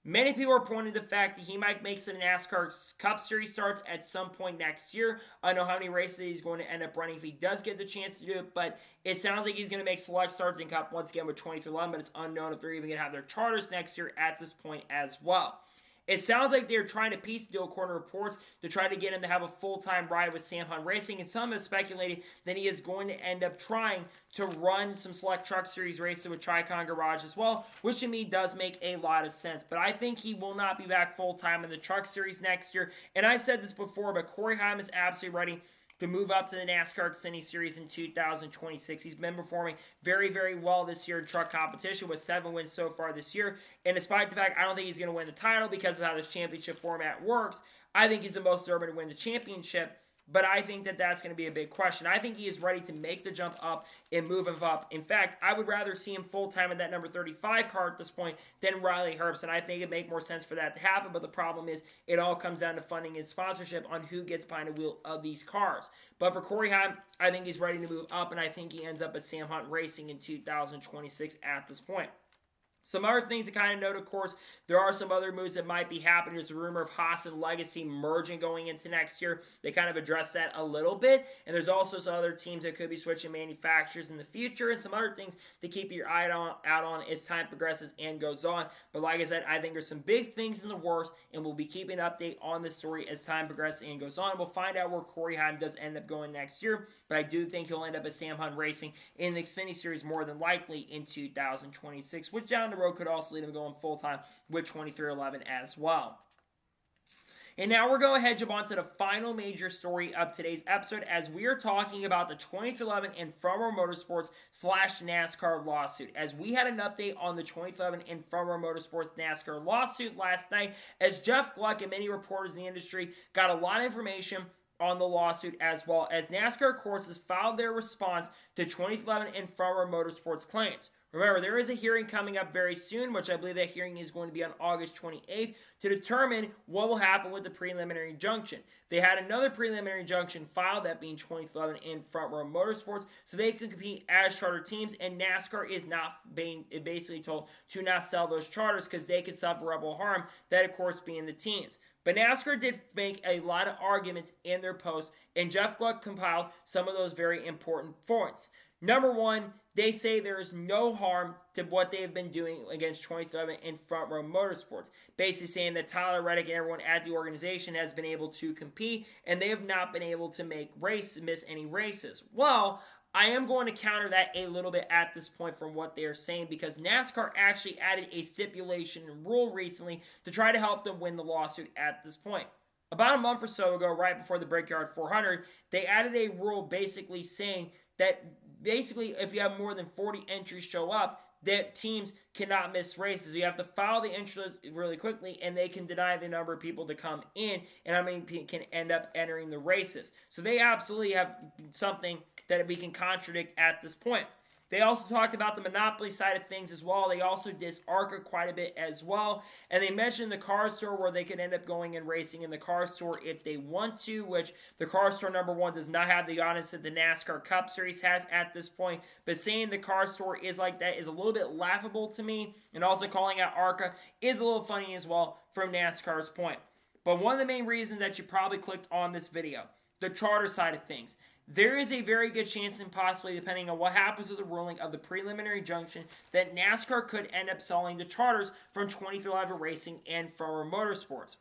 Many people are pointing to the fact that he might make some NASCAR Cup Series starts at some point next year. I don't know how many races he's going to end up running if he does get the chance to do it, but it sounds like he's going to make select starts in Cup once again with 2311, but it's unknown if they're even going to have their charters next year at this point as well. It sounds like they're trying to piece deal corner reports to try to get him to have a full-time ride with Sam Hunt Racing, and some have speculated that he is going to end up trying to run some select truck series races with Tricon Garage as well, which to me does make a lot of sense. But I think he will not be back full-time in the truck series next year, and I've said this before, but Corey Heim is absolutely ready to move up to the NASCAR Xfinity Series in 2026. He's been performing very, very well this year in truck competition with 7 wins so far this year. And despite the fact I don't think he's going to win the title because of how this championship format works, I think he's the most deserving to win the championship. But I think that that's going to be a big question. I think he is ready to make the jump up and move him up. In fact, I would rather see him full-time in that number 35 car at this point than Riley Herbst. And I think it'd make more sense for that to happen. But the problem is it all comes down to funding and sponsorship on who gets behind the wheel of these cars. But for Corey Heim, I think he's ready to move up. And I think he ends up at Sam Hunt Racing in 2026 at this point. Some other things to kind of note, of course, there are some other moves that might be happening. There's a rumor of Haas and Legacy merging going into next year. They kind of address that a little bit. And there's also some other teams that could be switching manufacturers in the future and some other things to keep your eye out on as time progresses and goes on. But like I said, I think there's some big things in the works, and we'll be keeping an update on this story as time progresses and goes on. We'll find out where Corey Heim does end up going next year. But I do think he'll end up at Sam Hunt Racing in the Xfinity Series more than likely in 2026, which down the road could also lead him going full-time with 2311 as well. And now we're going to jump on to the final major story of today's episode as we are talking about the 2311 Infirmo Motorsports / NASCAR lawsuit. As we had an update on the 2311 Infirmo Motorsports NASCAR lawsuit last night, as Jeff Gluck and many reporters in the industry got a lot of information on the lawsuit, as well as NASCAR courses filed their response to 2011 and Front Row Motorsports claims. Remember, there is a hearing coming up very soon, which I believe that hearing is going to be on August 28th, to determine what will happen with the preliminary injunction. They had another preliminary injunction filed, that being 2011 in Front Row Motorsports, so they can compete as charter teams, and NASCAR is not being basically told to not sell those charters because they could suffer irreparable harm, that of course being the teams. But NASCAR did make a lot of arguments in their post, and Jeff Gluck compiled some of those very important points. Number one, they say there is no harm to what they have been doing against 2011 in Front Row Motorsports. Basically saying that Tyler Reddick and everyone at the organization has been able to compete, and they have not been able to miss any races. Well, I am going to counter that a little bit at this point from what they are saying, because NASCAR actually added a stipulation and rule recently to try to help them win the lawsuit at this point. About a month or so ago, right before the Brickyard 400, they added a rule basically saying that if you have more than 40 entries show up, that teams cannot miss races. You have to file the entry list really quickly, and they can deny the number of people to come in, and how many people can end up entering the races. So they absolutely have something that we can contradict at this point. They also talked about the monopoly side of things as well. They also dissed ARCA quite a bit as well. And they mentioned the car store where they could end up going and racing in the car store if they want to, which the car store, number one, does not have the audience that the NASCAR Cup Series has at this point. But saying the car store is like that is a little bit laughable to me. And also calling out ARCA is a little funny as well from NASCAR's point. But one of the main reasons that you probably clicked on this video, the charter side of things. There is a very good chance, and possibly depending on what happens with the ruling of the preliminary injunction, that NASCAR could end up selling the charters from 2011 Racing and Front Row Motorsports.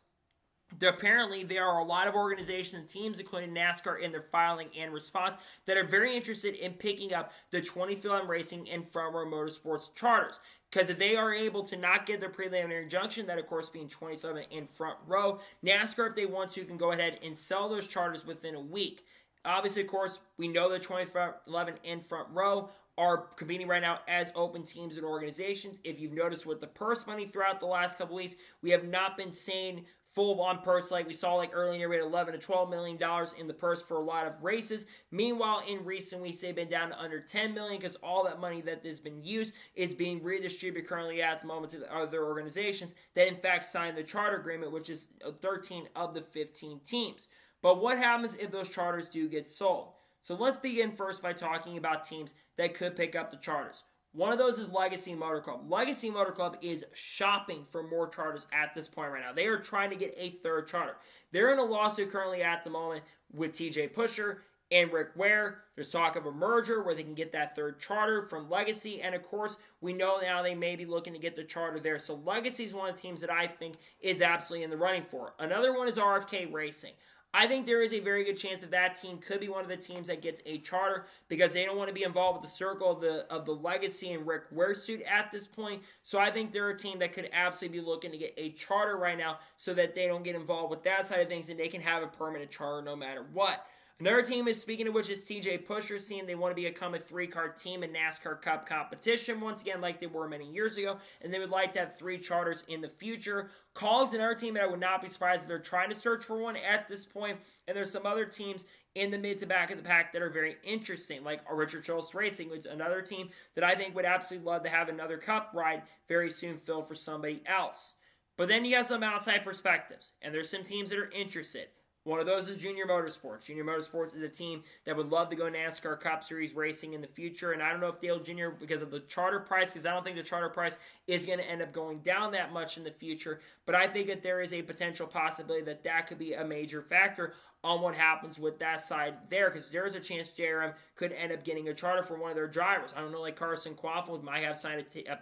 Apparently, there are a lot of organizations and teams, including NASCAR, in their filing and response that are very interested in picking up the 2011 Racing and Front Row Motorsports charters. Because if they are able to not get their preliminary injunction, that of course being 2011 in Front Row, NASCAR, if they want to, can go ahead and sell those charters within a week. Obviously, of course, we know that 2011 in Front Row are competing right now as open teams and organizations. If you've noticed with the purse money throughout the last couple weeks, we have not been seeing full-on purse like we saw like earlier. We had $11 to $12 million in the purse for a lot of races. Meanwhile, in recent weeks, they've been down to under $10 million because all that money that has been used is being redistributed currently at the moment to the other organizations that in fact signed the charter agreement, which is 13 of the 15 teams. But what happens if those charters do get sold? So let's begin first by talking about teams that could pick up the charters. One of those is Legacy Motor Club. Legacy Motor Club is shopping for more charters at this point right now. They are trying to get a third charter. They're in a lawsuit currently at the moment with TJ Pusher and Rick Ware. There's talk of a merger where they can get that third charter from Legacy. And of course, we know now they may be looking to get the charter there. So Legacy is one of the teams that I think is absolutely in the running for. Another one is RFK Racing. I think there is a very good chance that team could be one of the teams that gets a charter because they don't want to be involved with the circle of the Legacy and Rick Ware suit at this point. So I think they're a team that could absolutely be looking to get a charter right now so that they don't get involved with that side of things and they can have a permanent charter no matter what. Another team is, speaking of which, is TJ Pusher, seeing they want to become a 3-car team in NASCAR Cup competition once again like they were many years ago, and they would like to have 3 charters in the future. Cog's another team that I would not be surprised if they're trying to search for one at this point, and there's some other teams in the mid to back of the pack that are very interesting, like Richard Schultz Racing, which is another team that I think would absolutely love to have another Cup ride very soon filled for somebody else. But then you have some outside perspectives, and there's some teams that are interested. One of those is Junior Motorsports. Junior Motorsports is a team that would love to go NASCAR Cup Series racing in the future. And I don't know if Dale Jr., because of the charter price, because I don't think the charter price is going to end up going down that much in the future. But I think that there is a potential possibility that that could be a major factor on what happens with that side there. Because there is a chance JRM could end up getting a charter for one of their drivers. I don't know, like Carson Quaffle might have signed a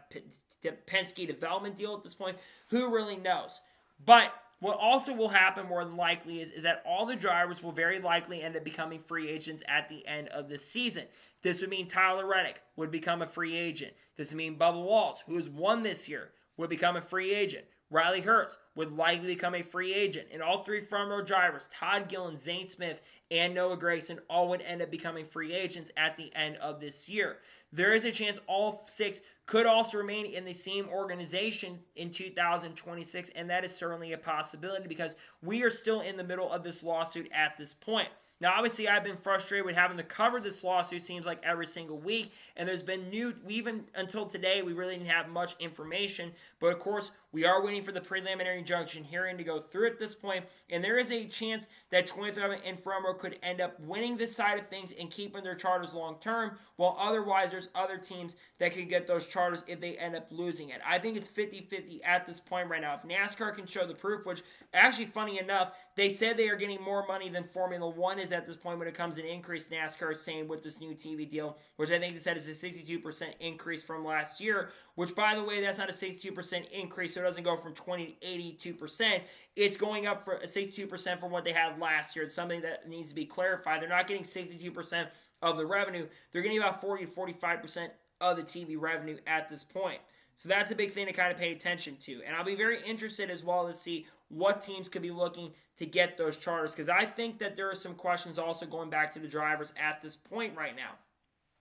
Penske development deal at this point. Who really knows? But what also will happen more than likely is that all the drivers will very likely end up becoming free agents at the end of the season. This would mean Tyler Reddick would become a free agent. This would mean Bubba Wallace, who has won this year, would become a free agent. Riley Hurts would likely become a free agent. And all three front row drivers, Todd Gillen, Zane Smith, and Noah Gragson, all would end up becoming free agents at the end of this year. There is a chance all 6 could also remain in the same organization in 2026, and that is certainly a possibility because we are still in the middle of this lawsuit at this point. Now, obviously, I've been frustrated with having to cover this lawsuit, seems like every single week, and there's been even until today, we really didn't have much information, but of course, we are waiting for the preliminary injunction hearing to go through at this point, and there is a chance that 23 and front row could end up winning this side of things and keeping their charters long term, while otherwise there's other teams that could get those charters if they end up losing it. I think it's 50-50 at this point right now. If NASCAR can show the proof, which actually, funny enough, they said they are getting more money than Formula One is at this point when it comes to an increase. NASCAR is saying with this new TV deal, which I think they said is a 62% increase from last year, which, by the way, that's not a 62% increase, so it doesn't go from 20 to 82%. It's going up for 62% from what they had last year. It's something that needs to be clarified. They're not getting 62% of the revenue. They're getting about 40 to 45% of the TV revenue at this point. So that's a big thing to kind of pay attention to. And I'll be very interested as well to see what teams could be looking to get those charters, because I think that there are some questions also going back to the drivers at this point right now.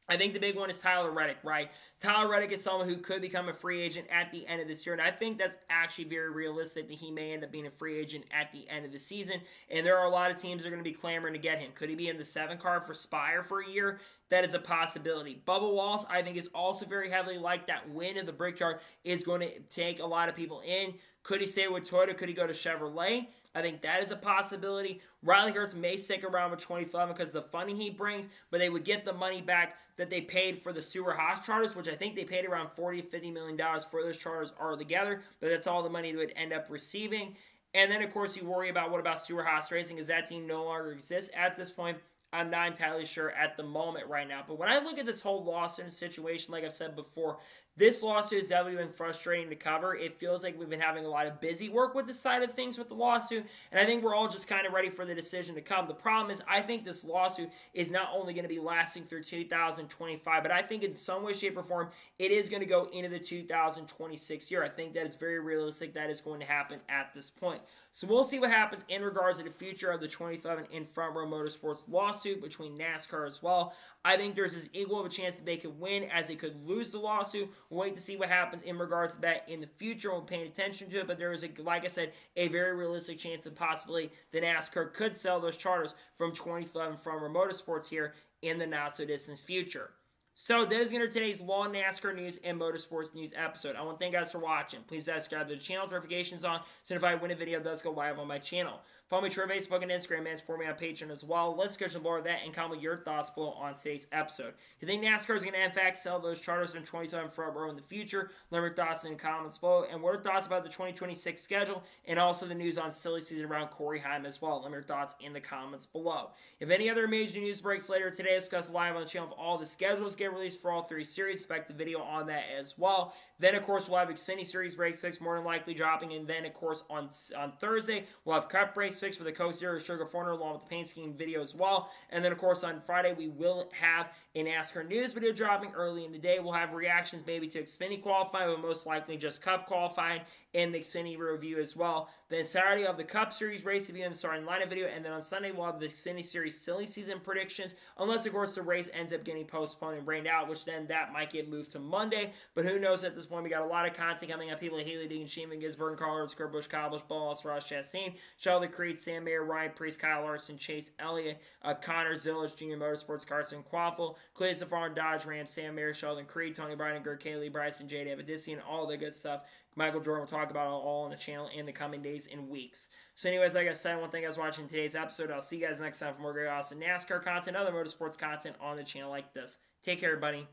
I think the big one is Tyler Reddick, right? Tyler Reddick is someone who could become a free agent at the end of this year, and I think that's actually very realistic that he may end up being a free agent at the end of the season, and there are a lot of teams that are going to be clamoring to get him. Could he be in the 7 car for Spire for a year? That is a possibility. Bubba Wallace, I think, is also very heavily like that win of the Brickyard is going to take a lot of people in. Could he stay with Toyota? Could he go to Chevrolet? I think that is a possibility. Riley Hurts may stick around with 2011 because of the funding he brings, but they would get the money back that they paid for the Stewart Haas charters, which I think they paid around $40 to $50 million for those charters altogether, but that's all the money they would end up receiving. And then, of course, you worry about what about Stewart Haas Racing, because that team no longer exists at this point. I'm not entirely sure at the moment right now. But when I look at this whole lawsuit situation, like I've said before, this lawsuit has definitely been frustrating to cover. It feels like we've been having a lot of busy work with this side of things with the lawsuit, and I think we're all just kind of ready for the decision to come. The problem is I think this lawsuit is not only going to be lasting through 2025, but I think in some way, shape, or form, it is going to go into the 2026 year. I think that is very realistic that is going to happen at this point. So we'll see what happens in regards to the future of the 2011 In Front Row Motorsports lawsuit between NASCAR as well. I think there's as equal of a chance that they could win as they could lose the lawsuit. We'll wait to see what happens in regards to that in the future. We'll pay attention to it, but there is, like I said, a very realistic chance and possibility that NASCAR could sell those charters from 2011 from Motorsports here in the not-so-distant future. So that is going to be today's Law NASCAR News and Motorsports News episode. I want to thank you guys for watching. Please subscribe to the channel, notifications on, so if I win a video, it does go live on my channel. Follow me on Facebook and Instagram, and support me on Patreon as well. Let's get more of that and comment your thoughts below on today's episode. You think NASCAR is going to, in fact, sell those charters in 2012 front row in the future? Let me your thoughts in the comments below. And what are your thoughts about the 2026 schedule and also the news on silly season around Corey Heim as well? Let me your thoughts in the comments below. If any other major news breaks later today, discuss live on the channel if all the schedules get released for all 3 series. Expect the video on that as well. Then, of course, we'll have Xfinity Series race picks more than likely dropping. And then, of course, on Thursday, we'll have Cup race picks for the Coast Zero Sugar Forner along with the paint scheme video as well. And then, of course, on Friday, we will have a NASCAR news video dropping early in the day. We'll have reactions maybe to Xfinity qualifying, but most likely just Cup qualifying and the Xfinity review as well. Then Saturday, we'll have the Cup Series race review and the starting lineup video. And then on Sunday, we'll have the Xfinity Series silly season predictions, unless, of course, the race ends up getting postponed and rained out, which then that might get moved to Monday. But who knows at this point? We got a lot of content coming up. People like Haley Deegan, Sheeman, Gisberg, Carlos, Kurt Busch, Kyle Busch, Ballas, Ross Chastain, Sheldon Creed, Sam Mayer, Ryan Priest, Kyle Larson, Chase Elliott, Connor Zilch, Junior Motorsports, Carson Quaffle, Clayton Safar, Dodge Ram, Sam Mayer, Sheldon Creed, Tony Breininger, Kaylee Bryson, J. Davidisian, all the good stuff. Michael Jordan will talk about it all on the channel in the coming days and weeks. So anyways, like I said, I want to thank you guys for watching today's episode. I'll see you guys next time for more great awesome NASCAR content, other motorsports content on the channel like this. Take care, everybody.